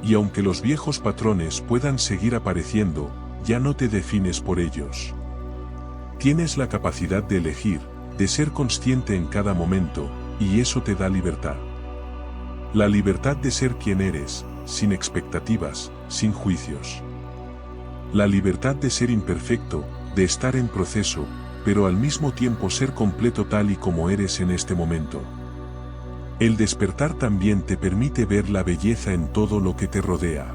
Y aunque los viejos patrones puedan seguir apareciendo, ya no te defines por ellos. Tienes la capacidad de elegir, de ser consciente en cada momento, y eso te da libertad. La libertad de ser quien eres, sin expectativas, sin juicios. La libertad de ser imperfecto, de estar en proceso, pero al mismo tiempo ser completo tal y como eres en este momento. El despertar también te permite ver la belleza en todo lo que te rodea.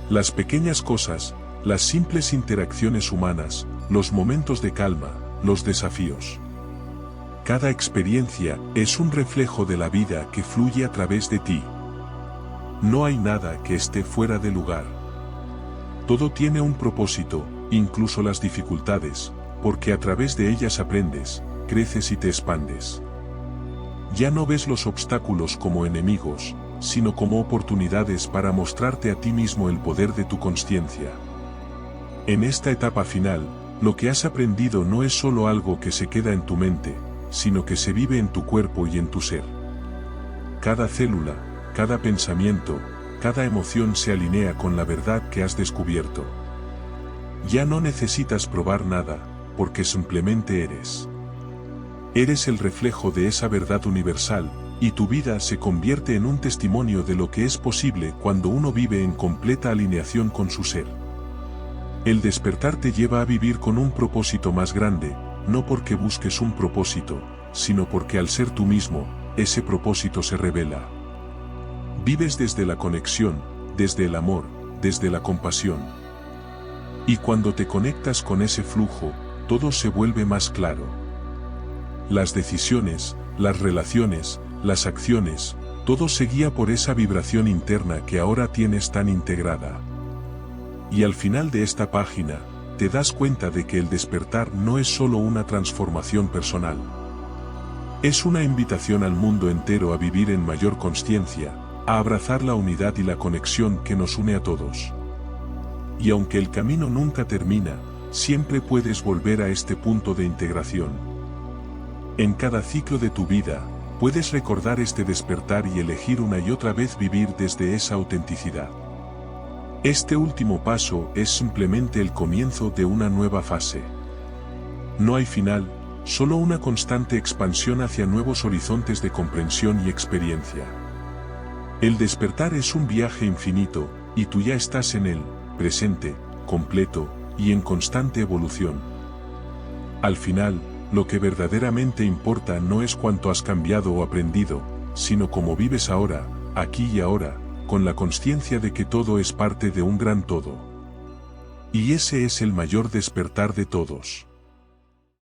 Las pequeñas cosas, las simples interacciones humanas, los momentos de calma, los desafíos. Cada experiencia es un reflejo de la vida que fluye a través de ti. No hay nada que esté fuera de lugar. Todo tiene un propósito, incluso las dificultades, porque a través de ellas aprendes, creces y te expandes. Ya no ves los obstáculos como enemigos, sino como oportunidades para mostrarte a ti mismo el poder de tu consciencia. En esta etapa final, lo que has aprendido no es solo algo que se queda en tu mente, sino que se vive en tu cuerpo y en tu ser. Cada célula, cada pensamiento, cada emoción se alinea con la verdad que has descubierto. Ya no necesitas probar nada, porque simplemente eres. Eres el reflejo de esa verdad universal, y tu vida se convierte en un testimonio de lo que es posible cuando uno vive en completa alineación con su ser. El despertar te lleva a vivir con un propósito más grande, no porque busques un propósito, sino porque al ser tú mismo, ese propósito se revela. Vives desde la conexión, desde el amor, desde la compasión. Y cuando te conectas con ese flujo, todo se vuelve más claro. Las decisiones, las relaciones, las acciones, todo se guía por esa vibración interna que ahora tienes tan integrada. Y al final de esta página, te das cuenta de que el despertar no es solo una transformación personal. Es una invitación al mundo entero a vivir en mayor consciencia, a abrazar la unidad y la conexión que nos une a todos. Y aunque el camino nunca termina, siempre puedes volver a este punto de integración. En cada ciclo de tu vida, puedes recordar este despertar y elegir una y otra vez vivir desde esa autenticidad. Este último paso es simplemente el comienzo de una nueva fase. No hay final, solo una constante expansión hacia nuevos horizontes de comprensión y experiencia. El despertar es un viaje infinito, y tú ya estás en él, presente, completo, y en constante evolución. Al final, lo que verdaderamente importa no es cuánto has cambiado o aprendido, sino cómo vives ahora, aquí y ahora, con la consciencia de que todo es parte de un gran todo. Y ese es el mayor despertar de todos.